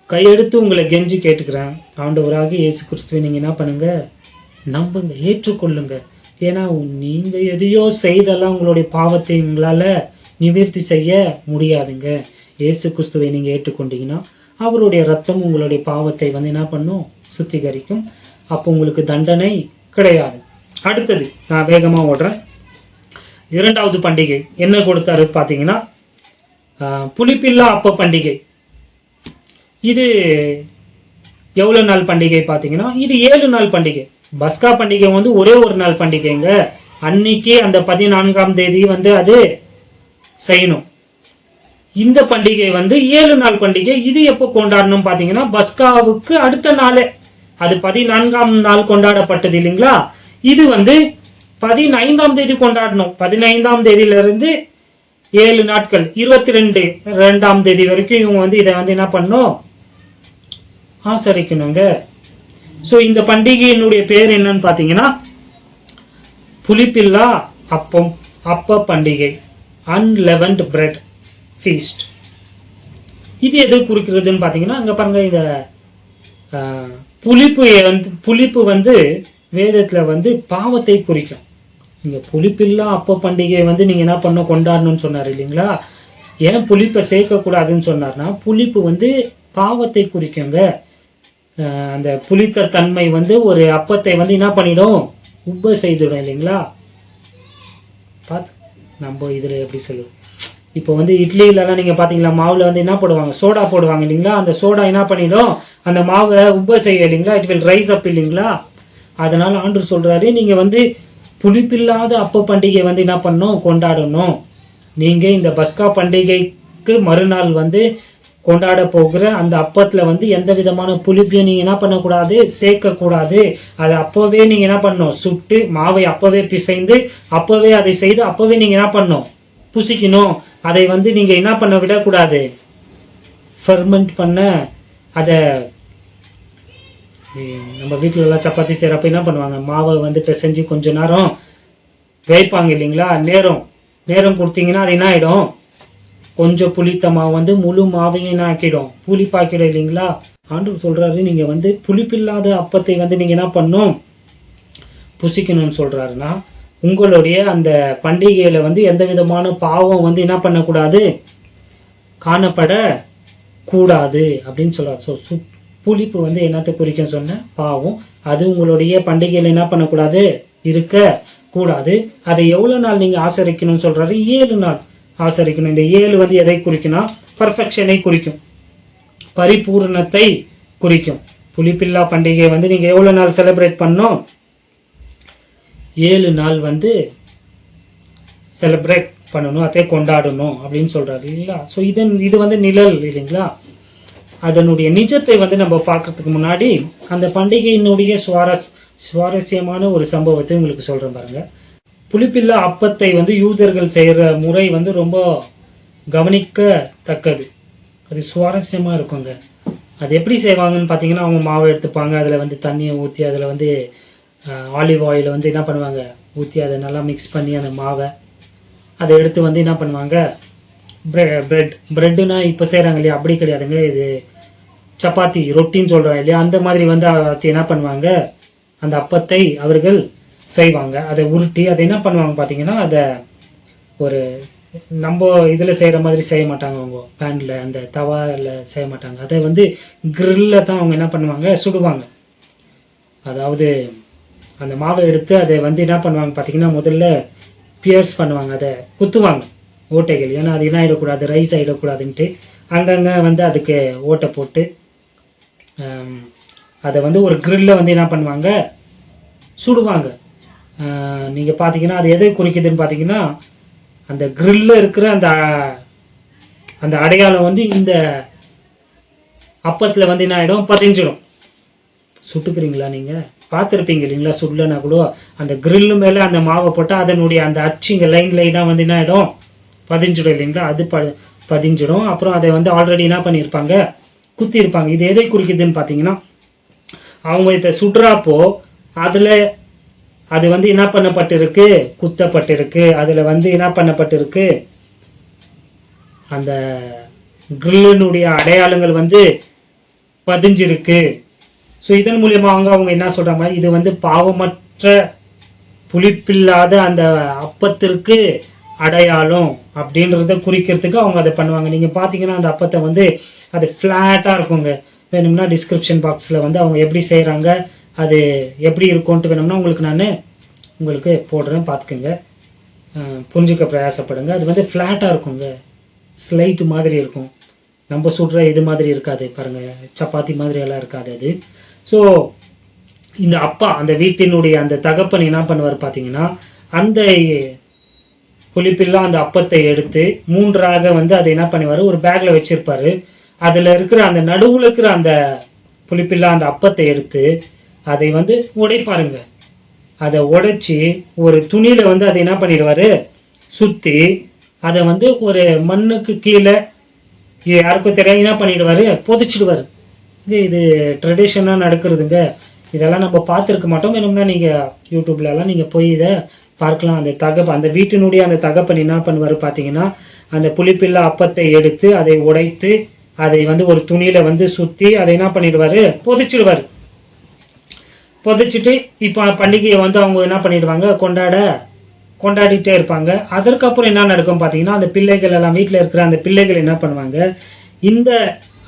கையெடுத்து உங்களை கெஞ்சி கேட்டுக்கிறேன், ஆண்டவராகிய இயேசு கிறிஸ்துவை நீங்க என்ன பண்ணுங்க, நம்புங்க, ஏற்றுக்கொள்ளுங்க. ஏன்னா நீங்க எதையோ செய்தெல்லாம் உங்களுடைய பாவத்தை உங்களால நிவர்த்தி செய்ய முடியாதுங்க. இயேசு கிறிஸ்துவை நீங்க ஏற்றுக்கொண்டீங்கன்னா அவருடைய ரத்தம் உங்களுடைய பாவத்தை என்ன பண்ணும், சுத்திகரிக்கும். அப்போ உங்களுக்கு தண்டனை கிடையாது. அடுத்தது நான் வேகமா ஓடுறேன். இரண்டாவது பண்டிகை என்ன கொடுத்தாரு பாத்தீங்கன்னா, புளிப்பில்லா அப்ப பண்டிகை. இது எவ்வளவு நாள் பண்டிகை பாத்தீங்கன்னா, இது 7 நாள் பண்டிகை. பஸ்கா பண்டிகை ஒரே ஒரு நாள் பண்டிகைங்க. அன்னைக்கு அந்த 14ஆம் தேதி அது செய்யணும். இந்த பண்டிகை 7 நாள் பண்டிகை. இது எப்போ கொண்டாடணும் பாத்தீங்கன்னா, பஸ்காவுக்கு அடுத்த நாளே. அது 14ஆம் நாள் கொண்டாடப்பட்டது இல்லைங்களா? இது 15ஆம் தேதி கொண்டாடணும். 15ஆம் தேதியிலிருந்து 7 நாட்கள் 22ஆம் தேதி வரைக்கும் இவங்க இதை என்ன பண்ணணும், ஆசரிக்கணுங்க. சோ இந்த பண்டிகையினுடைய பேர் என்னன்னு பாத்தீங்கன்னா, புளிப்பில்லா அப்ப பண்டிகை, அன்லெவன்ட் பிரெட் ஃபீஸ்ட். இது எது குறிக்கிறதுன்னு பாத்தீங்கன்னா, அங்க பாருங்க, இந்த புளிப்பு வேதத்துல பாவத்தை குறிக்கும். நீங்க புளிப்பில்லா அப்ப பண்டிகை நீங்க என்ன பண்ண கொண்டாடணும்னு சொன்னாரு இல்லைங்களா? ஏன் புளிப்பை சேர்க்க கூடாதுன்னு சொன்னார்னா, புளிப்பு பாவத்தை குறிக்குங்க. அந்த புளித்த தன்மை ஒரு அப்பத்தை என்ன பண்ணிடும், உப்ப செய்துடும் இல்லைங்களா? நம்ம இதுல எப்படி சொல்லுவோம், இப்போ இட்லியிலலாம் நீங்க பாத்தீங்களா, மாவுல என்ன போடுவாங்க, சோடா போடுவாங்க இல்லைங்களா? அந்த சோடா என்ன பண்ணிடும், அந்த மாவை உப்ப செய்ய இல்லைங்களா? இட் வில் ரைஸ் அப் இல்லைங்களா? அதனால ஆண்டவர் சொல்றாரு, நீங்க புளிப்பில்லாத அப்ப பண்டிகை என்ன பண்ணணும், கொண்டாடணும். நீங்க இந்த பஸ்கா பண்டிகைக்கு மறுநாள் கொண்டாட போகிற அந்த அப்பத்துல எந்த விதமான புளிப்பையும் நீங்க என்ன பண்ணக்கூடாது, சேர்க்க கூடாது. அதை அப்பவே நீங்க என்ன பண்ணணும், சுட்டு மாவை அப்பவே பிசைந்து அப்பவே அதை செய்து அப்பவே நீங்க என்ன பண்ணணும், புசிக்கணும். அதை நீங்க என்ன பண்ண விடக்கூடாது, ஃபெர்மெண்ட் பண்ண. அதை நம்ம வீட்டுல எல்லாம் சப்பாத்தி செய்யறப்ப என்ன பண்ணுவாங்க, மாவை பிசைஞ்சு கொஞ்ச நேரம் வைப்பாங்க இல்லைங்களா? நேரம் கொடுத்தீங்கன்னா அது என்ன ஆயிடும், கொஞ்சம் புளித்த மாவு முழு மாவையும் என்ன ஆக்கிடும், புளிப்பாக்கிடும் இல்லைங்களா? ஆண்டவர் சொல்றாரு, நீங்க புளிப்பில்லாத அப்பத்தை நீங்க என்ன பண்ணும், புசிக்கணும்னு சொல்றாருன்னா, உங்களுடைய அந்த பண்டிகையில எந்த விதமான பாவம் என்ன பண்ணக்கூடாது, காணப்பட கூடாது அப்படின்னு சொல்றாரு. ஸோ புளிப்பு என்னத்தை குறிக்கும் சொன்ன, பாவம். அது உங்களுடைய பண்டிகையில என்ன பண்ணக்கூடாது, இருக்க கூடாது. அதை எவ்வளவு நாள் நீங்க ஆசரிக்கணும்னு சொல்றாரு, 7 நாள் ஆசரிக்கணும். இந்த 7 எதை குறிக்கும்னா, பர்ஃபெக்ஷனை குறிக்கும், பரிபூர்ணத்தை குறிக்கும். புளிப்பில்லா பண்டிகை நீங்க எவ்வளவு நாள் செலிப்ரேட் பண்ணணும், 7 நாள் செலிப்ரேட் பண்ணணும், அதை கொண்டாடணும் அப்படின்னு சொல்றாரு இல்லைங்களா? ஸோ இது நிழல் இல்லைங்களா? அதனுடைய நிஜத்தை நம்ம பார்க்கறதுக்கு முன்னாடி அந்த பண்டிகையினுடைய சுவாரஸ்யமான ஒரு சம்பவத்தை உங்களுக்கு சொல்றேன் பாருங்க. புளிப்பில்லா அப்பத்தை யூதர்கள் செய்யற முறை ரொம்ப கவனிக்கத்தக்கது. அது சுவாரஸ்யமா இருக்குங்க. அது எப்படி செய்வாங்கன்னு பாத்தீங்கன்னா, அவங்க மாவை எடுத்துப்பாங்க, அதுல தண்ணியை ஊற்றி அதுல ஆலிவ் ஆயில் என்ன பண்ணுவாங்க, ஊற்றி அதை நல்லா மிக்ஸ் பண்ணி அந்த மாவை அதை எடுத்து என்ன பண்ணுவாங்க, பிரெட்னா இப்போ செய்கிறாங்க இல்லையா, அப்படி கிடையாதுங்க. இது சப்பாத்தி ரொட்டின்னு சொல்கிறாங்க இல்லையா, அந்த மாதிரி என்ன பண்ணுவாங்க, அந்த அப்பத்தை அவர்கள் செய்வாங்க. அதை உருட்டி அதை என்ன பண்ணுவாங்க பார்த்தீங்கன்னா, அதை ஒரு நம்ம இதில் செய்கிற மாதிரி செய்ய மாட்டாங்க, அவங்க பேனில் அந்த தவாவில் செய்ய மாட்டாங்க. அதை வந்து கிரில்ல தான் அவங்க என்ன பண்ணுவாங்க, சுடுவாங்க. அதாவது அந்த மாவை எடுத்து அதை வந்து என்ன பண்ணுவாங்க பார்த்தீங்கன்னா, முதல்ல பியர்ஸ் பண்ணுவாங்க, அதை குத்துவாங்க ஓட்டைகள். ஏன்னா அது என்ன ஆகிடக்கூடாது, ரைஸ் ஆகிடக்கூடாதுன்ட்டு அங்கங்கே வந்து அதுக்கு ஓட்டை போட்டு அதை வந்து ஒரு கிரில்ல வந்து என்ன பண்ணுவாங்க, சுடுவாங்க. நீங்கள் பார்த்தீங்கன்னா அது எதை குறிக்குதுன்னு பார்த்தீங்கன்னா, அந்த கிரில்ல இருக்கிற அந்த அந்த அடையாளம் வந்து இந்த அப்பத்தில் வந்து என்ன ஆகிடும், பதிஞ்சிடும். சுட்டுக்கிறீங்களா நீங்கள் பார்த்துருப்பீங்க இல்லைங்களா, சுடலைன்னா கூட அந்த கிரில்லு மேலே அந்த மாவை போட்டால் அதனுடைய அந்த அச்சுங்க லைனாக வந்து என்ன ஆகிடும், பதிஞ்சிடும் இல்லைங்களா, அது பதிஞ்சிடும். அப்புறம் அதை வந்து ஆல்ரெடி என்ன பண்ணியிருப்பாங்க, குத்தி இருப்பாங்க. இது எதை குறிக்குதுன்னு பார்த்தீங்கன்னா, அவங்க இதை சுடுறாப்போ அதில் அது வந்து என்ன பண்ணப்பட்டிருக்கு, குத்தப்பட்டிருக்கு. அதில் வந்து என்ன பண்ணப்பட்டிருக்கு, அந்த கிரில்லினுடைய அடையாளங்கள் வந்து பதிஞ்சிருக்கு. ஸோ இதன் மூலியமாக அவங்க என்ன சொல்றாங்க, இது வந்து பாவமற்ற புளிப்பில்லாத அந்த அப்பத்திற்கு அடையாளம் அப்படின்றத குறிக்கிறதுக்கு அவங்க அதை பண்ணுவாங்க. நீங்கள் பார்த்தீங்கன்னா அந்த அப்பத்தை வந்து அது ஃப்ளாட்டாக இருக்குங்க. வேணும்னா டிஸ்கிரிப்ஷன் பாக்ஸில் வந்து அவங்க எப்படி செய்கிறாங்க, அது எப்படி இருக்கும்ன்ட்டு வேணும்னா உங்களுக்கு போடுறேன், பார்த்துக்குங்க, புரிஞ்சுக்க பிரயாசப்படுங்க. அது வந்து ஃப்ளாட்டாக இருக்குங்க, ஸ்லைட்டு மாதிரி இருக்கும். நம்ம சுடுற இது மாதிரி இருக்காது பாருங்கள், சப்பாத்தி மாதிரி எல்லாம் இருக்காது அது. ஸோ இந்த அப்பா, அந்த வீட்டினுடைய அந்த தகப்பன் என்ன பண்ணுவார் பார்த்தீங்கன்னா, அந்த புளிப்பில்லா அந்த அப்பத்தை எடுத்து மூன்றாக வந்து அதை என்ன பண்ணுவார், ஒரு பேக்கில் வச்சிருப்பாரு. அதில் இருக்கிற அந்த நடுவில் இருக்கிற அந்த புளிப்பில்லா அந்த அப்பத்தை எடுத்து அதை வந்து உடைப்பாருங்க. அதை உடைச்சி ஒரு துணியில் வந்து அதை என்ன பண்ணிடுவார், சுற்றி அதை வந்து ஒரு மண்ணுக்கு கீழே யாருக்கும் தெரியாது என்ன பண்ணிடுவார், புதைச்சிடுவார். இது ட்ரெடிஷனாக நடக்கிறதுங்க. இதெல்லாம் நம்ம பார்த்துருக்க மாட்டோம். வேணும்னா நீங்கள் யூடியூப்லலாம் நீங்கள் போய் இதை பார்க்கலாம். அந்த வீட்டினுடைய அந்த தகப்பன் என்ன பண்ணுவார் பார்த்தீங்கன்னா, அந்த புளிப்பில்லா அப்பத்தை எடுத்து அதை உடைத்து அதை வந்து ஒரு துணியில் வந்து சுற்றி அதை என்ன பண்ணிடுவார், புதைச்சிடுவார். புதைச்சிட்டு இப்போ பண்டிகையை வந்து அவங்க என்ன பண்ணிடுவாங்க, கொண்டாடிட்டே இருப்பாங்க. அதற்கப்புறம் என்ன நடக்கும் பார்த்தீங்கன்னா, அந்த பிள்ளைகள் எல்லாம் வீட்டில் இருக்கிற அந்த பிள்ளைகள் என்ன பண்ணுவாங்க, இந்த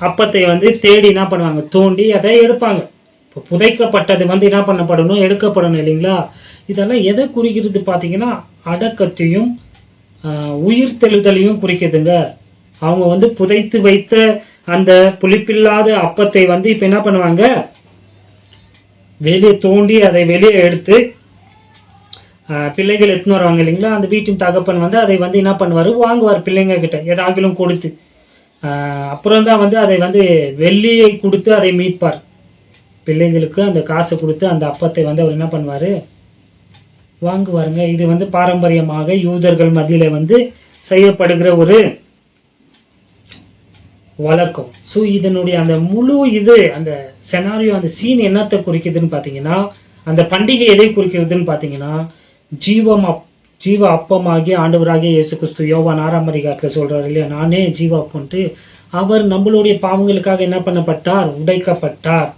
அப்பத்தை வந்து தேடி என்ன பண்ணுவாங்க, தோண்டி அதை எடுப்பாங்க. இப்போ புதைக்கப்பட்டது வந்து என்ன பண்ணப்படணும், எடுக்கப்படணும் இல்லைங்களா. இதெல்லாம் எதை குறிக்கிறது பார்த்தீங்கன்னா, அடக்கத்தையும் உயிர் தெழுதலையும் குறிக்குதுங்க. அவங்க வந்து புதைத்து வைத்த அந்த புளிப்பில்லாத அப்பத்தை வந்து இப்போ என்ன பண்ணுவாங்க, வெளியே தோண்டி அதை வெளியே எடுத்து பிள்ளைகள் எடுத்துன்னு வருவாங்க இல்லைங்களா. அந்த வீட்டின் தகப்பன் வந்து அதை வந்து என்ன பண்ணுவார், வாங்குவார் பிள்ளைங்க கிட்ட ஏதாகிலும் கொடுத்து. அப்புறம் தான் வந்து அதை வந்து வெள்ளியை கொடுத்து அதை மீட்பார். பிள்ளைங்களுக்கு அந்த காசை கொடுத்து அந்த அப்பத்தை வந்து அவர் என்ன பண்ணுவார், வாங்குவாருங்க. இது வந்து பாரம்பரியமாக யூதர்கள் மத்தியில வந்து செய்யப்படுகிற ஒரு வழக்கம். ஸோ இதனுடைய அந்த முழு அந்த செனாரியோ, அந்த சீன் என்னத்தை குறிக்குதுன்னு பார்த்தீங்கன்னா, அந்த பண்டிகை எதை குறிக்கிறதுன்னு பார்த்தீங்கன்னா, ஜீவ அப்பமாகிய ஆண்டவராகிய இயேசு கிறிஸ்து யோவான் 6ஆம் அதிகாரத்தில் சொல்றாரு இல்லையா, நானே ஜீவ அப்பன்ட்டு. அவர் நம்மளுடைய பாவங்களுக்காக என்ன பண்ணப்பட்டார், உடைக்கப்பட்டார்.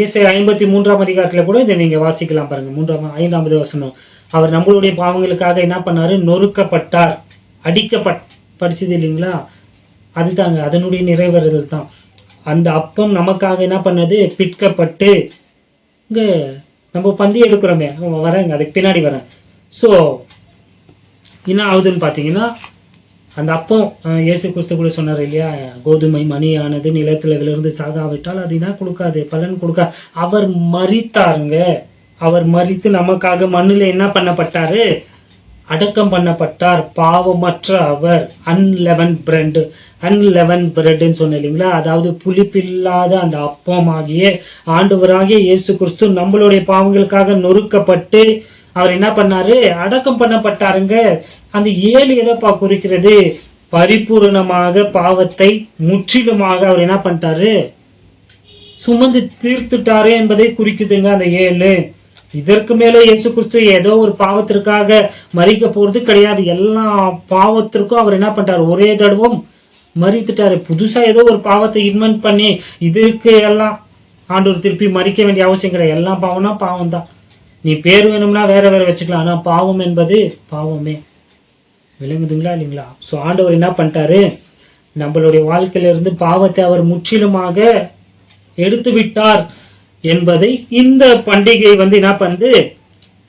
ஏசாயா 53ஆம் அதிகாரத்தில் கூட இதை நீங்க வாசிக்கலாம் பாருங்க, 5வது வசனம். அவர் நம்மளுடைய பாவங்களுக்காக என்ன பண்ணாரு, நொறுக்கப்பட்டார், படிச்சது இல்லைங்களா. அதுதாங்க அதனுடைய நிறைவேறுதல் தான். அந்த அப்பம் நமக்காக என்ன பண்ணது, பிற்கப்பட்டு இங்க நம்ம பந்தி எடுக்கிறோமே, வரேங்க அதுக்கு பின்னாடி வரேன். ஸோ என்ன ஆகுதுன்னு பார்த்தீங்கன்னா, அந்த அப்பம் இயேசு கிறிஸ்து கூட சொன்னார் இல்லையா, கோதுமை மணியானது நிலத்துல விழுந்து சாகாவிட்டால் அது என்ன கொடுக்காது, பலன் கொடுக்காது. அவர் மரித்தாருங்க. அவர் மரித்து நமக்காக மண்ணில் என்ன பண்ணப்பட்டாரு, அடக்கம் பண்ணப்பட்டார். பாவமற்ற அவர் அன்லெவன் பிரெட்ன்னு சொன்ன இல்லைங்களா. அதாவது புளிப்பில்லாத அந்த அப்பமாகிய ஆண்டவராகிய இயேசு கிறிஸ்து நம்மளுடைய பாவங்களுக்காக நொறுக்கப்பட்டு அவர் என்ன பண்ணாரு, அடக்கம் பண்ணப்பட்டாருங்க. அந்த 7 எதைப்பா குறிக்கிறது, பரிபூர்ணமாக பாவத்தை முற்றிலுமாக அவர் என்ன பண்ணிட்டாரு, சுமந்து தீர்த்துட்டாரு என்பதை குறிக்குதுங்க அந்த 7. இதற்கு மேல இயேசு கிறிஸ்து ஏதோ ஒரு பாவத்திற்காக மரிக்க போறது கிடையாது. எல்லா பாவத்திற்கும் அவர் என்ன பண்ணிட்டாரு, ஒரே தடவும் மரித்துட்டாரு. புதுசா ஏதோ ஒரு பாவத்தை இன்வென்ட் பண்ணி இதற்கு எல்லாம் ஆண்டவர் திருப்பி மரிக்க வேண்டிய அவசியம் கிடையாது. எல்லா பாவம்னா பாவம் தான். நீ பேர் வேணும்னா வேற வச்சுக்கலாம், ஆனா பாவம் என்பது பாவமே. விளங்குதுங்களா இல்லைங்களா? ஸோ ஆண்டவர் என்ன பண்ணிட்டாரு, நம்மளுடைய வாழ்க்கையில இருந்து பாவத்தை அவர் முற்றிலுமாக எடுத்து விட்டார் என்பதை இந்த பண்டிகை என்ன பண்ணுது,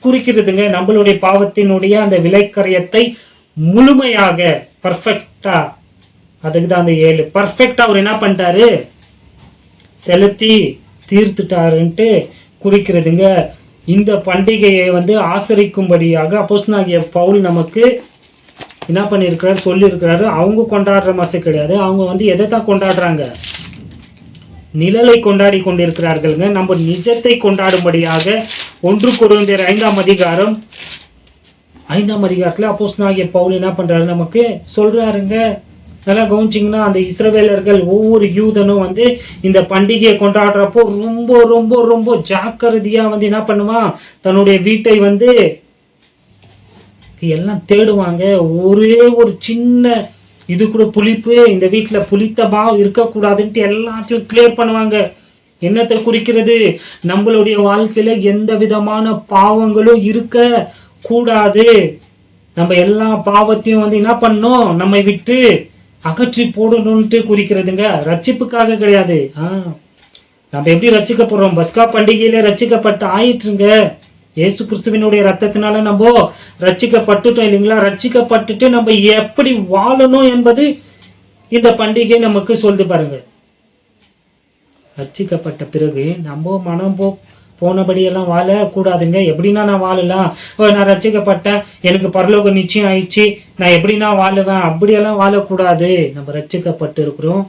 குறிக்கிறதுங்க. நம்மளுடைய பாவத்தினுடைய அந்த விலைக்கரையத்தை முழுமையாக பர்ஃபெக்டா, அதுக்கு தான் அந்த 7 பர்ஃபெக்டா அவர் என்ன பண்ணிட்டாரு, செலுத்தி தீர்த்துட்டாருன்ட்டு குறிக்கிறதுங்க. இந்த பண்டிகையை ஆசரிக்கும்படியாக அப்போஸ்தலனாகிய பவுல் நமக்கு என்ன பண்ணியிருக்கிறாரு, சொல்லி இருக்கிறாரு. அவங்க கொண்டாடுற மாசு கிடையாது, அவங்க எதை தான் கொண்டாடுறாங்க, நிழலை கொண்டாடி கொண்டிருக்கிறார்கள்ங்க. நம்ம நிஜத்தை கொண்டாடும்படியாக 1 கொரிந்தியர் 5ஆம் அதிகாரம் 5ஆம் அதிகாரத்துல அப்போஸ்தலனாகிய பவுல் என்ன பண்றாரு, நமக்கு சொல்றாருங்க. நல்லா கவனிச்சிங்கன்னா, அந்த இஸ்ரவேலர்கள் ஒவ்வொரு யூதனும் இந்த பண்டிகையை கொண்டாடுறப்போ ரொம்ப ரொம்ப ரொம்ப ஜாக்கிரதையா என்ன பண்ணுவான், தன்னுடைய வீட்டை எல்லாம் தேடுவாங்க. ஒரே ஒரு சின்ன இது கூட புளிப்பு, இந்த வீட்டுல புளித்த மாவு இருக்கக்கூடாதுன்ட்டு எல்லாத்தையும் கிளியர் பண்ணுவாங்க. என்னத்தை குறிக்கிறது, நம்மளுடைய வாழ்க்கையில எந்த விதமான பாவங்களும் இருக்க கூடாது. நம்ம எல்லா பாவத்தையும் என்ன பண்ணணும், நம்மை விட்டு அகற்றி போடணும்ட்டு குறிக்கிறதுங்க. ரட்சிப்புக்காக கிடையாது. நம்ம எப்படி ரட்சிக்கப்படுறோம், பஸ்கா பண்டிகையில ரட்சிக்கப்பட்டு ஆயிட்டுருங்க. இயேசு கிறிஸ்துவினுடைய ரத்தத்தினால நம்ம ரட்சிக்கப்பட்டுட்டோம் இல்லைங்களா? ரட்சிக்கப்பட்டுட்டு நம்ம எப்படி வாழணும் என்பது இந்த பண்டிகை நமக்கு சொல்லுது பாருங்க. ரட்சிக்கப்பட்ட பிறகு நம்ம மனம் போனபடியெல்லாம் வாழக்கூடாதுங்க. எப்படின்னா நான் வாழலாம், நான் ரட்சிக்கப்பட்டேன், எனக்கு பரலோக நிச்சயம் ஆயிடுச்சு, நான் எப்படின்னா வாழுவேன், அப்படியெல்லாம் வாழக்கூடாது. நம்ம ரட்சிக்கப்பட்டு இருக்கிறோம்.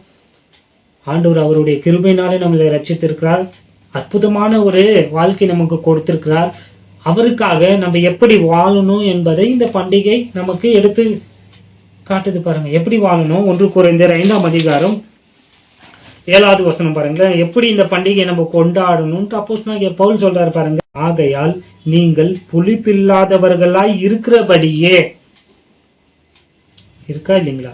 ஆண்டவர் அவருடைய கிருபையினாலே நம்மளை ரட்சித்திருக்கிறார். அற்புதமான ஒரு வாழ்க்கை நமக்கு கொடுத்திருக்கிறார். அவருக்காக நம்ம எப்படி வாழணும் என்பதை இந்த பண்டிகை நமக்கு எடுத்து காட்டுது பாருங்க. எப்படி வாழணும், 1 கொரிந்தியர் 5ஆம் அதிகாரம் 7வது வசனம் பாருங்களேன். எப்படி இந்த பண்டிகையை நம்ம கொண்டாடணும்னு அப்போஸ்தலனாகிய பவுல் சொல்றாரு பாருங்க. ஆகையால் நீங்கள் புளிப்பில்லாதவர்களாய் இருக்கிறபடியே, இருக்கா இல்லைங்களா?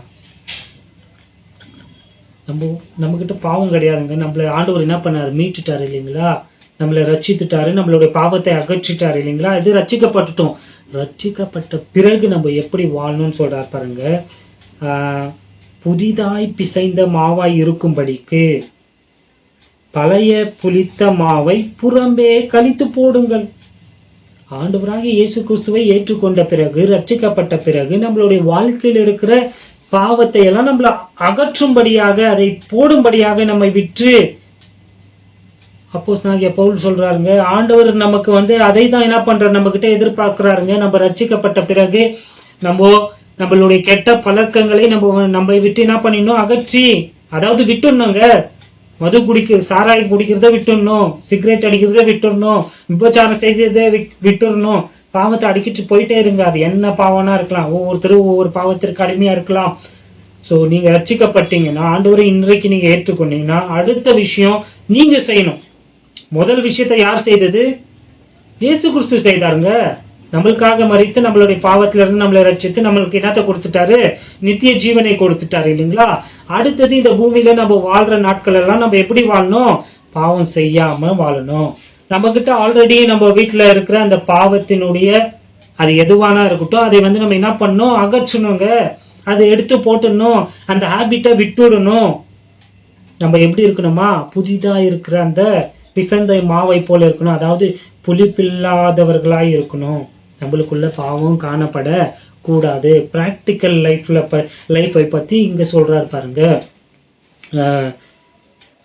நம்ம கிட்ட பாவம் கிடையாதுங்க. நம்மள ஆண்டவர் என்ன பண்ணாரு, மீட்டுட்டாரு இல்லைங்களா? நம்மளை ரட்சித்துட்டாரு, நம்மளுடைய பாவத்தை அகற்றிட்டாரு இல்லைங்களா? இது ரட்சிக்கப்பட்டுட்டோம். ரட்சிக்கப்பட்ட பிறகு நம்ம எப்படி வாழணும்னு சொல்றாரு பாருங்க. புதிதாய் பிசைந்த மாவாய் இருக்கும்படிக்கு பழைய புளித்த மாவை புறம்பே கழித்து போடுங்கள். ஆண்டவராகிய இயேசு கிறிஸ்துவை ஏற்றுக்கொண்ட பிறகு, ரட்சிக்கப்பட்ட பிறகு நம்மளுடைய வாழ்க்கையில் இருக்கிற பாவத்தை எல்லாம் நம்மள அகற்றும்படியாக, அதை போடும்படியாக நம்மை விற்று, அப்போஸ்தலனாகிய பவுல் சொல்றாருங்க. ஆண்டவர் நமக்கு அதை தான் என்ன பண்றாரு, நம்ம கிட்ட எதிர்பார்க்கிறாருங்க. நம்ம ரட்சிக்கப்பட்ட பிறகு நம்மளுடைய கெட்ட பழக்கங்களை நம்ம விட்டு என்ன பண்ணிடணும், அகற்றி, அதாவது விட்டுடணுங்க. மது சாராயம் குடிக்கிறத விட்டுடணும், சிகரெட் அடிக்கிறத விட்டுடணும், விபச்சாரம் செய்ததை விட்டுடணும். பாவத்தை அடிக்கிட்டு போயிட்டே இருங்க. அது என்ன பாவம்னா இருக்கலாம், ஒவ்வொருத்தரும் ஒவ்வொரு பாவத்திற்கு அடிமையா இருக்கலாம். ஸோ நீங்க ரட்சிக்கப்பட்டீங்கன்னா, ஆண்டவரை இன்றைக்கு நீங்க ஏற்றுக்கொண்டீங்கன்னா, அடுத்த விஷயம் நீங்க செய்யணும். முதல் விஷயத்தை யார் செய்தது, இயேசு கிறிஸ்து செய்தாருங்க. நம்மளுக்காக மரித்து நம்மளுடைய பாவத்திலிருந்து நம்மளை ரட்சித்து நம்மளுக்கு என்னத்தை கொடுத்துட்டாரு, நித்திய ஜீவனை கொடுத்துட்டாரு இல்லைங்களா? அடுத்தது இந்த பூமியில நம்ம வாழ்ற நாட்கள் எல்லாம் நம்ம எப்படி வாழணும், பாவம் செய்யாம வாழணும். நம்ம கிட்ட ஆல்ரெடி நம்ம வீட்டுல இருக்கிற அந்த பாவத்தினுடைய அது எதுவானா இருக்கட்டும், அதை நம்ம என்ன பண்ணணும், அகற்றணுங்க. அதை எடுத்து போட்டுடணும், அந்த ஹேபிட்டை விட்டுடணும். நம்ம எப்படி இருக்கணுமா, புதிதா இருக்கிற அந்த பிசந்த மாவை போல இருக்கணும். அதாவது புளிப்பில்லாதவர்களாய் இருக்கணும். நம்மளுக்குள்ள பாவம் காணப்பட கூடாது. பிராக்டிக்கல் லைஃபை பத்தி இங்க சொல்றாரு பாருங்க.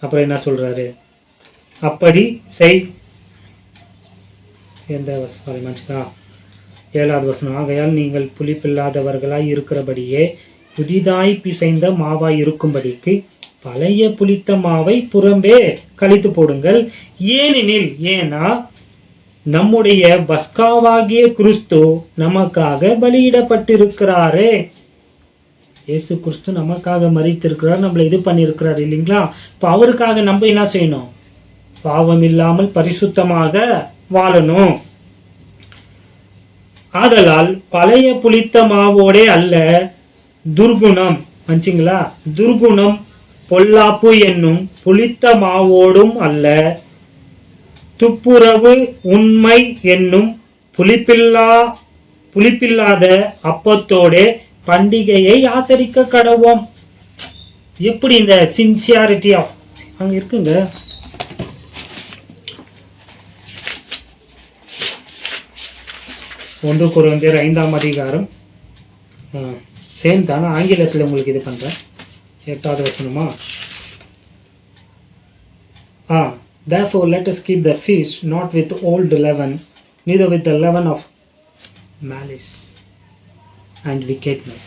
அப்புறம் என்ன சொல்றாரு, அப்படி செய், எந்த மனுஷனா 7வது வசனம். ஆகையால் நீங்கள் புளிப்பில்லாதவர்களாய் இருக்கிறபடியே புதிதாய் பிசைந்த மாவாய் இருக்கும்படிக்கு பழைய புளித்த மாவை புறம்பே கழித்து போடுங்கள். ஏனெனில், ஏன்னா நம்முடைய பஸ்காவாகிய கிறிஸ்து நமக்காக பலியிடப்பட்டிருக்கிறாரே. இயேசு கிறிஸ்து நமக்காக மரித்திருக்கிறார், நம்மளை இது பண்ணிருக்கிறார் இல்லைங்களா? இப்ப அவருக்காக நம்ம என்ன செய்யணும், பாவம் இல்லாமல் பரிசுத்தமாக வாழணும். ஆதலால் பழைய புளித்த மாவோடே அல்ல, துர்குணம் வந்துச்சுங்களா, துர்குணம் பொல்லாப்பு என்னும் புளித்த மாவோடும் அல்ல, துப்புரவு உண்மை என்னும் புளிப்பில்லாத அப்பத்தோடே பண்டிகையை ஆசரிக்க கடவோம். எப்படி இந்த சின்சியாரிட்டி ஆஃப் அங்க இருக்குங்க. 1 கொரிந்தியர் 5ஆம் அதிகாரம் சேம் தானே, ஆங்கிலத்தில் உங்களுக்கு இது பண்றேன். 8வது வசனமா? Therefore let us keep the feast not with old leaven, neither with the leaven of malice and wickedness.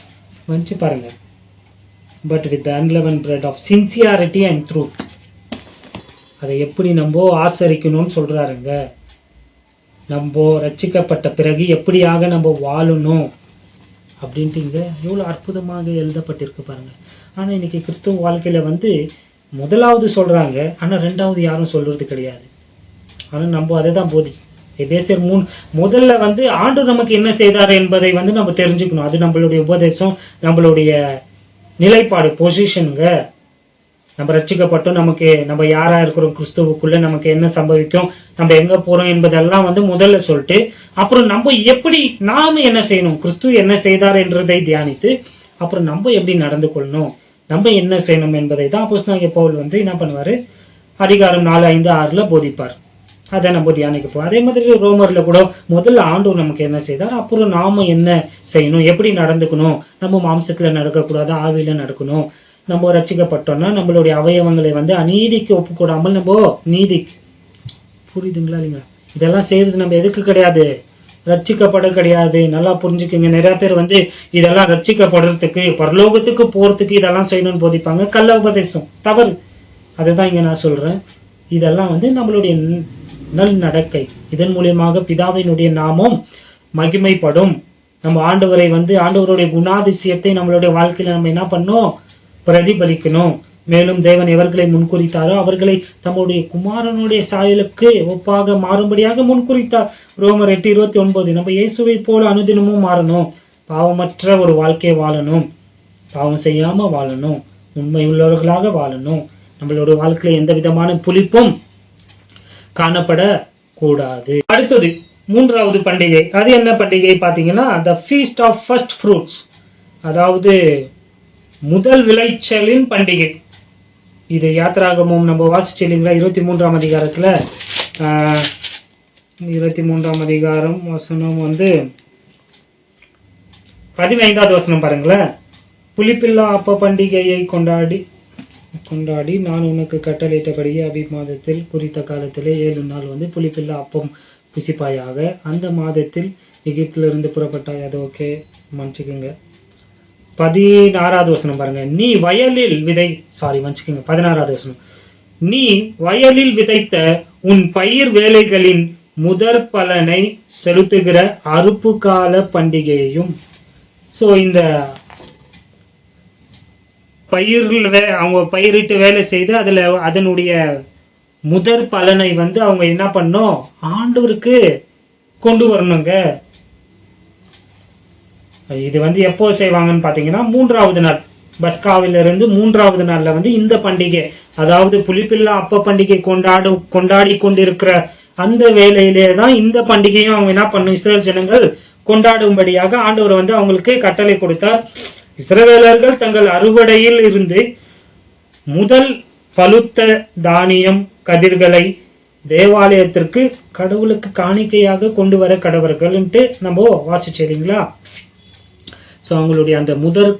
வந்து பாருங்க, but with the unleavened bread of sincerity and truth. அதை எப்படி நம்ம ஆசரிக்கணும்னு சொல்றாருங்க. நம்ம ரட்சிக்கப்பட்ட பிறகு எப்படியாக நம்ம வாழணும் அப்படின்ட்டு இங்க எவ்வளவு அற்புதமாக எழுதப்பட்டிருக்கு பாருங்க. ஆனா இன்னைக்கு கிறிஸ்துவ வாழ்க்கையில வந்து முதலாவது சொல்றாங்க, ஆனா 2வது யாரும் சொல்றது கிடையாது. ஆனா நம்ம அதை தான் எபேசியர் 3 முதல்ல வந்து ஆண்டவர் நமக்கு என்ன செய்தார் என்பதை வந்து நம்ம தெரிஞ்சுக்கணும். அது நம்மளுடைய உபதேசம், நம்மளுடைய நிலைப்பாடு, பொசிஷனுங்க. நம்ம ரட்சிக்கப்பட்டோம், நமக்கு நம்ம யாரா இருக்கிறோம், கிறிஸ்துவுக்குள்ள நமக்கு என்ன சம்பவிக்கும், நம்ம எங்க போறோம் என்பதெல்லாம் வந்து முதல்ல சொல்லிட்டு, அப்புறம் நம்ம எப்படி நாம என்ன செய்யணும், கிறிஸ்து என்ன செய்தார் என்றதை தியானித்து, அப்புறம் நம்ம எப்படி நடந்து கொள்ளணும், நம்ம என்ன செய்யணும் என்பதை தான் அப்போஸ்தலனாகிய பவுல் வந்து என்ன பண்ணுவாரு, அதிகாரம் 4, 5, 6ல போதிப்பார். அதை நம்ம தியானிக்க போறோம். அதே மாதிரி ரோமர்ல கூட முதல்ல ஆண்டவர் நமக்கு என்ன செய்தார், அப்புறம் நாம என்ன செய்யணும், எப்படி நடந்துக்கணும், நம்ம மாம்சத்துல நடக்கக்கூடாது, ஆவியில நடக்கணும். நம்ம ரட்சிக்கப்பட்டோம்னா நம்மளுடைய அவயவங்களை வந்து அநீதிக்கு ஒப்புக்கூடாமல் நம்ம நீதிக்கு, புரியுதுங்களா இல்லைங்களா? இதெல்லாம் செய்யறது நம்ம எதுக்கு கிடையாது, ரட்சிக்கப்பட கிடையாது. நல்லா புரிஞ்சுக்குங்க. நிறைய பேர் வந்து இதெல்லாம் ரட்சிக்கப்படுறதுக்கு, பரலோகத்துக்கு போறதுக்கு இதெல்லாம் செய்யணும்னு போதிப்பாங்க. கள்ள உபதேசம், தவறு. அதுதான் இங்க நான் சொல்றேன். இதெல்லாம் வந்து நம்மளுடைய நல் நடக்கை. இதன் மூலியமாக பிதாவினுடைய நாமம் மகிமைப்படும். நம்ம ஆண்டவரை வந்து ஆண்டவருடைய குணாதிசயத்தை நம்மளுடைய வாழ்க்கையில நம்ம என்ன பண்ணோம், பிரதிபலிக்கணும். மேலும் தேவன் எவர்களை முன்குறித்தாரோ அவர்களை தம்முடைய குமாரனுடைய சாயலுக்கு ஒப்பாக மாறும்படியாக முன்குறித்தார். ரோமர் 8:29. நம்ம இயேசுவை போல அனுதினமும் மாறணும். பாவமற்ற ஒரு வாழ்க்கையை வாழணும், பாவம் செய்யாம வாழணும், உண்மை உள்ளவர்களாக வாழணும். நம்மளோட வாழ்க்கையில எந்த விதமான புளிப்பும் காணப்பட கூடாது. அடுத்தது 3வது பண்டிகை. அது என்ன பண்டிகை பாத்தீங்கன்னா, the feast of first fruits, அதாவது முதல் விளைச்சலின் பண்டிகை. இது யாத்திராகமம் நம்ம வாசிச்சு இல்லைங்களா, 23ஆம் அதிகாரத்துல 23ஆம் அதிகாரம் வசனம் வந்து 15வது வசனம் பாருங்களேன். புளிப்பில்லா அப்ப பண்டிகையை கொண்டாடி நான் உனக்கு கட்டளையிட்டபடியே அபிமாதத்தில் குறித்த காலத்திலே 7 நாள் வந்து புளிப்பில்லா அப்பம் புசிப்பாயாக. அந்த மாதத்தில் எகிப்திலிருந்து புறப்பட்டாய். அது ஓகே, மன்னிச்சுக்குங்க. 16வது வசனம் பாருங்க. நீ வயலில் 16வது வசனம். நீ வயலில் விதைத்த உன் பயிர் வேலைகளின் முதற் பலனை செலுத்துகிற அறுப்பு கால பண்டிகையையும். சோ இந்த அவங்க பயிரிட்டு வேலை செய்து அதுல அதனுடைய முதற் பலனை வந்து அவங்க என்ன பண்ணும், ஆண்டவருக்கு கொண்டு வரணுங்க. இது வந்து எப்போ செய்வாங்கன்னு பாத்தீங்கன்னா 3வது நாள், பஸ்காவிலிருந்து 3வது நாள்ல வந்து இந்த பண்டிகை, அதாவது புளிப்பில்லா அப்ப பண்டிகை கொண்டாடி கொண்டிருக்கிற அந்த வேலையிலே தான் இந்த பண்டிகையும் அவங்க என்ன பண்ணும், இஸ்ரேல் ஜனங்கள் கொண்டாடும்படியாக ஆண்டவர் வந்து அவங்களுக்கு கட்டளை கொடுத்தார். இஸ்ரவேலர்கள் தங்கள் அறுவடையில் இருந்து முதல் பழுத்த தானியம் கதிர்களை தேவாலயத்திற்கு கடவுளுக்கு காணிக்கையாக கொண்டு வர கடவர்கள்ன்ட்டு நம்ம வாசிச்சீங்களா. ஸோ அவங்களுடைய அந்த முதற்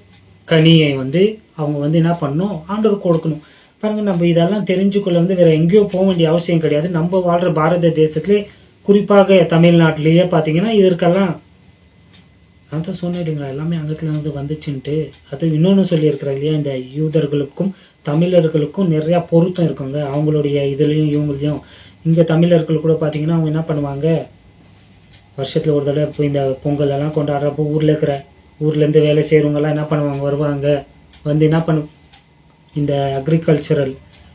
கனியை வந்து அவங்க வந்து என்ன பண்ணணும், ஆண்டவர் கொடுக்கணும். பாருங்க, நம்ம இதெல்லாம் தெரிஞ்சுக்கொள்ள வந்து வேற எங்கேயோ போக வேண்டிய அவசியம் கிடையாது. நம்ம வாழ்ற பாரத தேசத்திலே, குறிப்பாக தமிழ்நாட்டிலேயே பார்த்தீங்கன்னா இதற்கெல்லாம் நான் தான் சொன்னேன் எல்லாமே அங்கத்துல இருந்து வந்துச்சுன்ட்டு. அது இன்னொன்னு சொல்லியிருக்கிறேன் இல்லையா, இந்த யூதர்களுக்கும் தமிழர்களுக்கும் நிறைய பொருத்தம் இருக்குங்க. அவங்களுடைய இதுலயும் இவங்களையும். இங்க தமிழர்கள் கூட பாத்தீங்கன்னா அவங்க என்ன பண்ணுவாங்க, வருஷத்துல ஒரு தடவை இப்போ இந்த பொங்கல் எல்லாம் கொண்டாடுறப்போ ஊர்ல இருந்து வேலை செய்யறவங்க எல்லாம் என்ன பண்ணுவாங்க, வருவாங்க வந்து என்ன இந்த அக்ரிகல்ச்சரல்,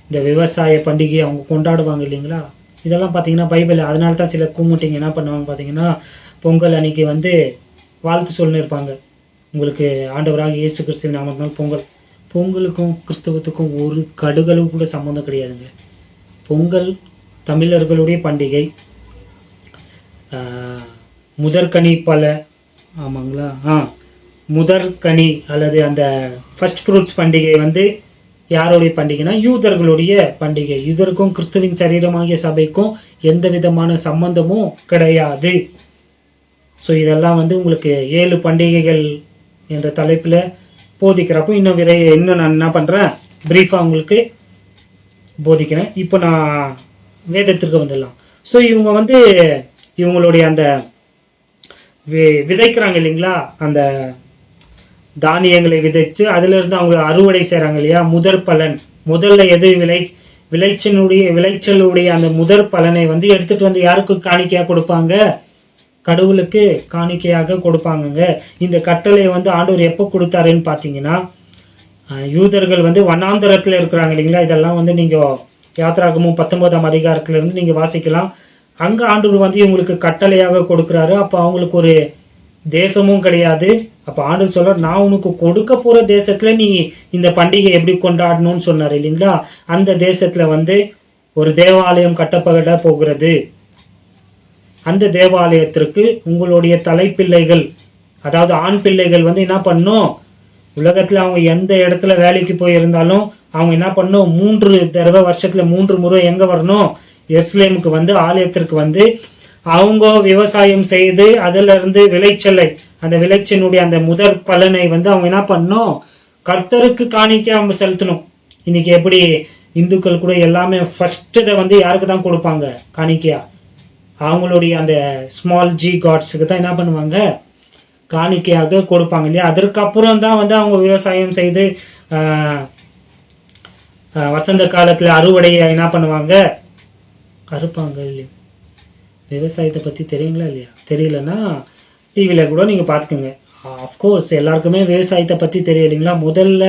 இந்த விவசாய பண்டிகையை அவங்க கொண்டாடுவாங்க இல்லைங்களா. இதெல்லாம் பாத்தீங்கன்னா பைபிள். அதனால தான் சில கூமுட்டிங்க என்ன பண்ணுவாங்க பாத்தீங்கன்னா, பொங்கல் அன்னைக்கு வந்து வாழ்த்து சொல்லி இருப்பாங்க, உங்களுக்கு ஆண்டவராக இயேசு கிறிஸ்துவின் நாமத்தினால் பொங்கல். பொங்கலுக்கும் கிறிஸ்தவத்துக்கும் ஒரு கடுகளவு கூட சம்பந்தம் கிடையாதுங்க. பொங்கல் தமிழர்களுடைய பண்டிகை. முதற்கனி பல, ஆமாங்களா, முதற் கனி அல்லது அந்த ஃபர்ஸ்ட் ஃப்ரூட்ஸ் பண்டிகை வந்து யாருடைய பண்டிகைனா யூதர்களுடைய பண்டிகை. யூதருக்கும் கிறிஸ்துவின் சரீரமாகிய சபைக்கும் எந்த விதமான சம்பந்தமும் கிடையாது. ஸோ இதெல்லாம் வந்து உங்களுக்கு 7 பண்டிகைகள் என்ற தலைப்பில் போதிக்கிறப்போ இன்னும் நான் என்ன பண்ணுறேன், பிரீஃபாக உங்களுக்கு போதிக்கிறேன். இப்போ நான் வேதத்திற்கு வந்துடலாம். ஸோ இவங்க வந்து இவங்களுடைய அந்த விதைக்கிறாங்க இல்லைங்களா, அந்த தானியங்களை விதைச்சு அதுல இருந்து அவங்க அறுவடை செய்றாங்க இல்லையா, முதற் பலன். முதல்ல எது விளைச்சலுடைய அந்த முதற் பலனை வந்து எடுத்துட்டு வந்து யாருக்கு காணிக்கையா கொடுப்பாங்க, கடவுளுக்கு காணிக்கையாக கொடுப்பாங்க. இந்த கட்டளை வந்து ஆண்டவர் எப்போ கொடுத்தாருன்னு பார்த்தீங்கன்னா, யூதர்கள் வந்து வனாந்தரத்தில் இருக்கிறாங்க இல்லைங்களா. இதெல்லாம் வந்து நீங்க யாத்ராகமும் 19ஆம் அதிகாரத்துல இருந்து நீங்க வாசிக்கலாம். அங்க ஆண்டவர் வந்து இவங்களுக்கு கட்டளையாக கொடுக்கிறாரு. அப்ப அவங்களுக்கு ஒரு தேசமும் கிடையாது. அப்ப ஆண்டவர் சொல்ற, நான் உனக்கு கொடுக்க போற தேசத்துல நீ இந்த பண்டிகை எப்படி கொண்டாடணும்னு சொன்னார் இல்லைங்களா. அந்த தேசத்துல வந்து ஒரு தேவாலயம் கட்டப்பட போகிறது. அந்த தேவாலயத்திற்கு உங்களுடைய தலைப்பிள்ளைகள், அதாவது ஆண் பிள்ளைகள் வந்து என்ன பண்ணும், உலகத்துல அவங்க எந்த இடத்துல வேலைக்கு போயிருந்தாலும் அவங்க என்ன பண்ணும், 3 தடவை வருஷத்துல 3 முறை எங்க வரணும், எருசலேமுக்கு வந்து ஆலயத்திற்கு வந்து அவங்க விவசாயம் செய்து அதுல இருந்து விளைச்சலை, அந்த விளைச்சலுடைய அந்த முதற் பலனை வந்து அவங்க என்ன பண்ணணும், கர்த்தருக்கு காணிக்க அவங்க செலுத்தணும். இன்னைக்கு எப்படி இந்துக்கள் கூட எல்லாமே ஃபர்ஸ்ட் இதை வந்து யாருக்கு தான் கொடுப்பாங்க, காணிக்கையா அவங்களுடைய அந்த ஸ்மால் ஜி காட்ஸுக்கு தான் என்ன பண்ணுவாங்க, காணிக்கையாக கொடுப்பாங்க இல்லையா. அதற்கப்புறம் தான் வந்து அவங்க விவசாயம் செய்து வசந்த காலத்துல அறுவடையை என்ன பண்ணுவாங்க, அறுப்பாங்க இல்லையா. விவசாயத்தை பத்தி தெரியுங்களா இல்லையா, தெரியலன்னா டிவியில கூட நீங்க பாத்துக்கோங்க. அஃப்கோர்ஸ் எல்லாருக்குமே விவசாயத்தை பத்தி தெரியும் இல்லைங்களா. முதல்ல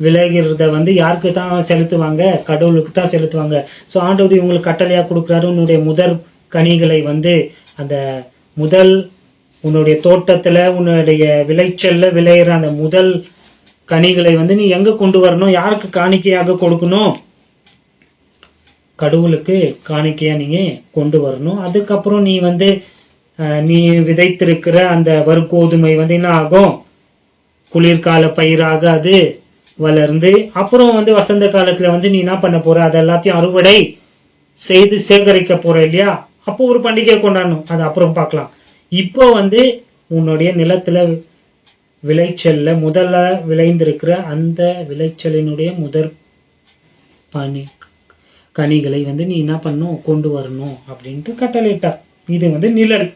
விளைகிறத வந்து யாருக்கு தான் செலுத்துவாங்க, கடவுளுக்கு தான் செலுத்துவாங்க. ஸோ ஆண்டவர் இவங்களுக்கு கட்டளையா கொடுக்குறாரு, உன்னுடைய முதற் கனிகளை வந்து அந்த முதல் உன்னுடைய தோட்டத்துல உன்னுடைய விளைச்சல்ல விளையிற அந்த முதல் கனிகளை வந்து நீ எங்க கொண்டு வரணும், யாருக்கு காணிக்கையாக கொடுக்கணும், கடவுளுக்கு காணிக்கையா நீங்க கொண்டு வரணும். அதுக்கப்புறம் நீ வந்து நீ விதைத்திருக்கிற அந்த வறுகோதுமை வந்து என்ன ஆகும், குளிர்கால பயிராக அது வளர்ந்து அப்புறம் வந்து வசந்த காலத்துல வந்து நீ என்ன பண்ண போற, அது எல்லாத்தையும் அறுவடை செய்து சேகரிக்க போற இல்லையா. அப்போ ஒரு பண்டிகை கொண்டாடணும், அது அப்புறம் பார்க்கலாம். இப்போ வந்து உன்னுடைய நிலத்துல விளைச்சல்ல முதல்ல விளைந்திருக்கிற அந்த விளைச்சலினுடைய முதற் கனிகளை வந்து நீ என்ன பண்ணும், கொண்டு வரணும் அப்படின்ட்டு கட்டளையிட்டார். இது வந்து நிழல்.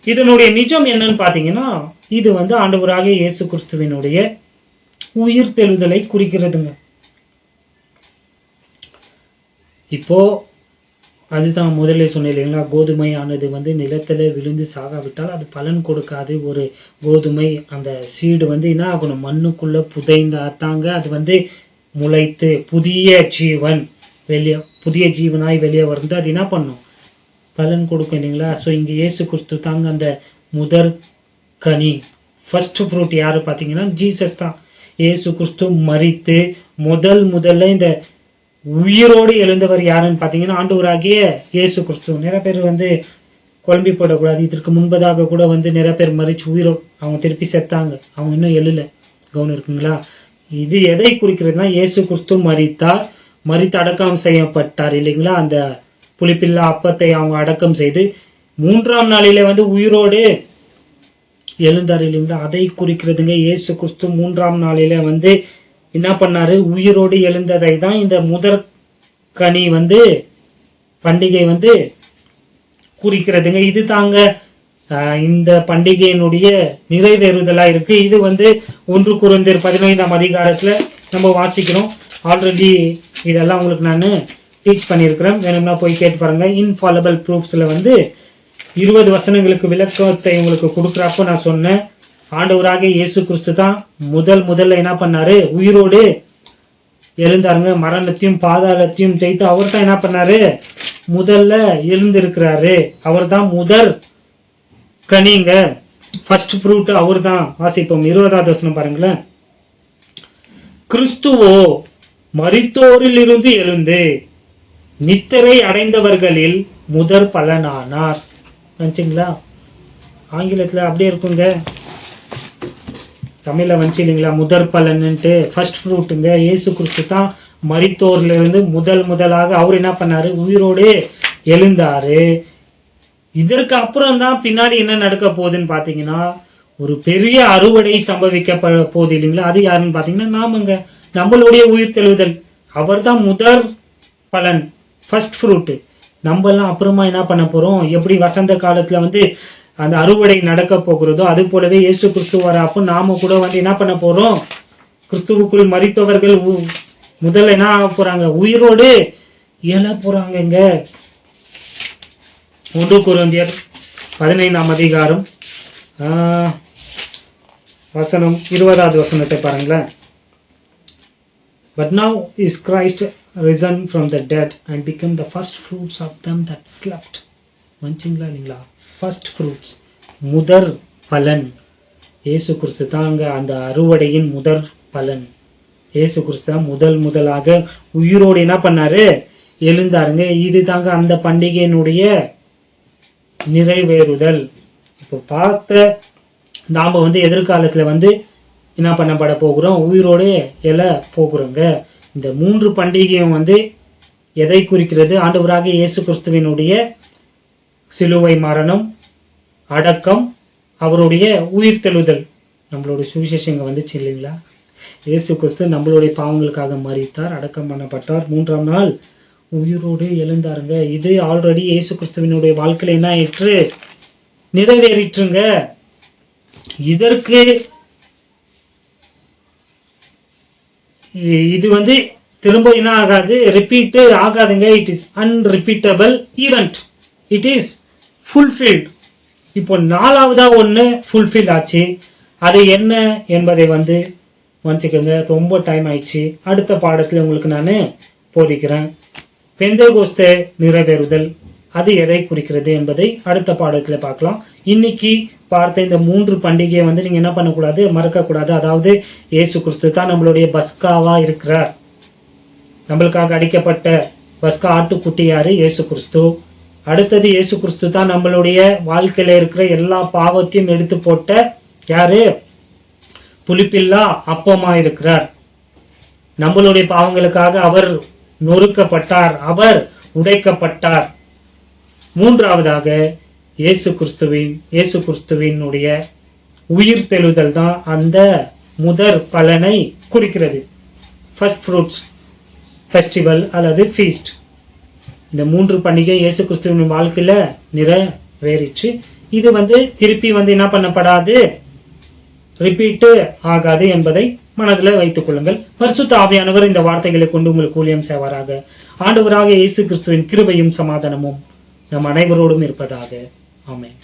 இதனுடைய நிஜம் என்னன்னு பாத்தீங்கன்னா, இது வந்து ஆண்டவராகிய இயேசு கிறிஸ்துவினுடைய உயிர் தெழுதலை குறிக்கிறதுங்க. இப்போ அதுதான் முதல்ல சொன்னேன் இல்லைங்களா, கோதுமை ஆனது வந்து நிலத்துல விழுந்து சாகாவிட்டால் அது பலன் கொடுக்காது. ஒரு கோதுமை அந்த சீடு வந்து என்ன ஆகணும், மண்ணுக்குள்ள புதைந்தாத்தாங்க அது வந்து முளைத்து புதிய ஜீவனாய் வெளியே வந்து அது என்ன பண்ணும், பலன் கொடுக்கும் இல்லைங்களா. ஸோ இங்க இயேசு கிறிஸ்து தாங்க அந்த முதற் கனி, ஃபர்ஸ்ட் ஃப்ரூட். யாரு பாத்தீங்கன்னா ஜீசஸ் தான். இயேசு கிறிஸ்து மரித்து முதல்ல இந்த உயிரோடு எழுந்தவர் யாருன்னு பாத்தீங்கன்னா ஆண்டவராகிய இயேசு கிறிஸ்து. நிறைய பேர் வந்து குழம்பி போடக்கூடாது. இதற்கு முன்பதாக கூட வந்து நிறைய பேர் மறிச்சு உயிரோடு அவங்க திருப்பி செத்தாங்க, அவங்க இன்னும் எழுல. கவனம் இருக்குங்களா. இது எதை குறிக்கிறதுனா, இயேசு கிறிஸ்து மரித்து அடக்கம் செய்யப்பட்டார் இல்லைங்களா. அந்த புளிப்பில்லா அப்பத்தை அவங்க அடக்கம் செய்து 3ஆம் நாளிலே வந்து உயிரோடு எழுந்தார் இல்லைங்களா. அதை குறிக்கிறதுங்க. இயேசு கிறிஸ்து 3ஆம் நாளிலே வந்து என்ன பண்ணாரு, உயிரோடு எழுந்ததை தான் இந்த முதற் கனி வந்து பண்டிகை வந்து குறிக்கிறதுங்க. இது தாங்க இந்த பண்டிகையினுடைய நிறைவேறுதலா இருக்கு. இது வந்து 1 கொரிந்தியர் 15ஆம் அதிகாரத்துல நம்ம வாசிக்கிறோம். ஆல்ரெடி இதெல்லாம் உங்களுக்கு நான் டீச் பண்ணியிருக்கிறேன், வேணும்னா போய் கேட்டு பாருங்க. இன்ஃபாலபிள் ப்ரூஃப்ஸ்ல வந்து 20 வசனங்களுக்கு விளக்கத்தை உங்களுக்கு கொடுக்குறப்போ நான் சொன்னேன், ஆண்டவராக இயேசு கிறிஸ்து தான் முதல்ல என்ன பண்ணாரு, உயிரோடு எழுந்தாருங்க. மரணத்தையும் பாதாளத்தையும் ஜெயித்து அவர் தான் என்ன பண்ணாரு, முதல்ல எழுந்திருக்கிறாரு. அவர் தான் முதற் கனிங்க, ஃபர்ஸ்ட் ஃப்ரூட் அவர் தான். வாசிப்போம் 20வது வசனம் பாருங்களேன். கிறிஸ்துவோ மரித்தோரில் இருந்து எழுந்து நித்திரை அடைந்தவர்களில் முதற் பலனானார். நினைச்சிங்களா, ஆங்கிலத்துல அப்படியே இருக்குங்க. தமிழ்ல வந்துச்சு இல்லைங்களா, முதற் பலன்ட்டு, ஃபர்ஸ்ட் ஃப்ரூட்டுங்க. இயேசு கிறிஸ்து தான் மரித்தோர்ல இருந்து முதலாக அவர் என்ன பண்ணாரு, உயிரோடு எழுந்தாரு. இதற்கு அப்புறம் தான் பின்னாடி என்ன நடக்க போகுதுன்னு பாத்தீங்கன்னா, ஒரு பெரிய அறுவடை சம்பவிக்க போகுது இல்லைங்களா. அது யாருன்னு பாத்தீங்கன்னா நாமங்க, நம்மளுடைய உயிர் தெழுதல். அவர் தான் முதற் பலன், ஃபர்ஸ்ட் ஃப்ரூட். நம்ம எல்லாம் அப்புறமா என்ன பண்ண போறோம், எப்படி வசந்த காலத்துல வந்து அந்த அறுவடை நடக்க போகிறதோ அது போலவே இயேசு கிறிஸ்து வர அப்போ நாம கூட வந்து என்ன பண்ண போறோம், கிறிஸ்துவுக்குள் மரித்தவர்கள் முதல்ல என்ன ஆக போறாங்க, உயிரோடு எழ போறாங்க. 1 கொரிந்தியர் 15ஆம் அதிகாரம் வசனம் 20வது வசனத்தை பாருங்களேன். But now is Christ risen from the dead and become the first fruits of them that slept. வந்துச்சுங்களா இல்லைங்களா, ஃபர்ஸ்ட் ஃப்ரூட்ஸ், முதற் பலன். இயேசு கிறிஸ்து தாங்க அந்த அறுவடையின் முதற் பலன். இயேசு கிறிஸ்து தான் முதலாக உயிரோடு என்ன பண்ணாரு, எழுந்தாருங்க. இது தாங்க அந்த பண்டிகையினுடைய நிறைவேறுதல். இப்போ பார்த்த நாம வந்து எதிர்காலத்துல வந்து என்ன பண்ணப்பட போகிறோம், உயிரோடு எழ போகிறோங்க. இந்த 3 பண்டிகையும் வந்து எதை குறிக்கிறது, ஆண்டவராகிய இயேசு கிறிஸ்துவினுடைய சிலுவை மரணம், அடக்கம், அவருடைய உயிர் தெழுதல். நம்மளுடைய சுவிசேஷங்க வந்துச்சு இல்லைங்களா, இயேசு கிறிஸ்து நம்மளுடைய பாவங்களுக்காக மரித்தார், அடக்கம் பண்ணப்பட்டார், 3ஆம் நாள் உயிரோடு எழுந்தாருங்க. இது ஆல்ரெடி இயேசு கிறிஸ்துவினுடைய வாழ்க்கையில என்ன ஆயிற்று, நிறைவேறிற்றுங்க. இதற்கு இது வந்து திரும்ப என்ன ஆகாது, ரிப்பீட் ஆகாதுங்க. It is unrepeatable event, it is fulfilled. இப்போ 4வதா ஒண்ணு ஃபுல்ஃபில் ஆச்சு. அது என்ன என்பதை வந்து வச்சுக்கோங்க, ரொம்ப டைம் ஆயிடுச்சு. அடுத்த பாடத்துல உங்களுக்கு நான் போதிக்கிறேன். பெந்தேகோஸ்தே நிறைவேறுதல், அது எதை குறிக்கிறது என்பதை அடுத்த பாடத்துல பார்க்கலாம். இன்னைக்கு பார்த்த இந்த 3 பண்டிகையை வந்து நீங்க என்ன பண்ணக்கூடாது, மறக்க கூடாது. அதாவது இயேசு கிறிஸ்து தான் நம்மளுடைய பஸ்காவா இருக்கிறார். நம்மளுக்காக அடிக்கப்பட்ட பஸ்கா ஆட்டுக்குட்டி யாரு, இயேசு கிறிஸ்து. அடுத்தது இயேசு கிறிஸ்து தான் நம்மளுடைய வாழ்க்கையில இருக்கிற எல்லா பாவத்தையும் எடுத்து போட்ட யாரு, புளிப்பில்லா அப்பமா இருக்கிறார். நம்மளுடைய பாவங்களுக்காக அவர் நொறுக்கப்பட்டார், அவர் உடைக்கப்பட்டார். 3வதாக இயேசு கிறிஸ்துவினுடைய உயிர் தெழுதல் தான் அந்த முதற் பலனை குறிக்கிறது. ஃபர்ஸ்ட் ஃப்ரூட்ஸ் ஃபெஸ்டிவல் அல்லது ஃபீஸ்ட். இந்த 3 பண்டிகை இயேசு கிறிஸ்துவின் வாழ்க்கையில நிறைவேறிச்சு. இது வந்து திருப்பி வந்து என்ன பண்ணப்படாது, ரிப்பீட் ஆகாது என்பதை மனதில் வைத்துக் கொள்ளுங்கள். பரிசுத்த ஆவியானவர் இந்த வார்த்தைகளை கொண்டு உங்களுக்கு ஊழியம் செய்வாராக. ஆண்டவராக இயேசு கிறிஸ்துவின் கிருபையும் சமாதானமும் நம் அனைவரோடும் இருப்பதாக. ஆமென்.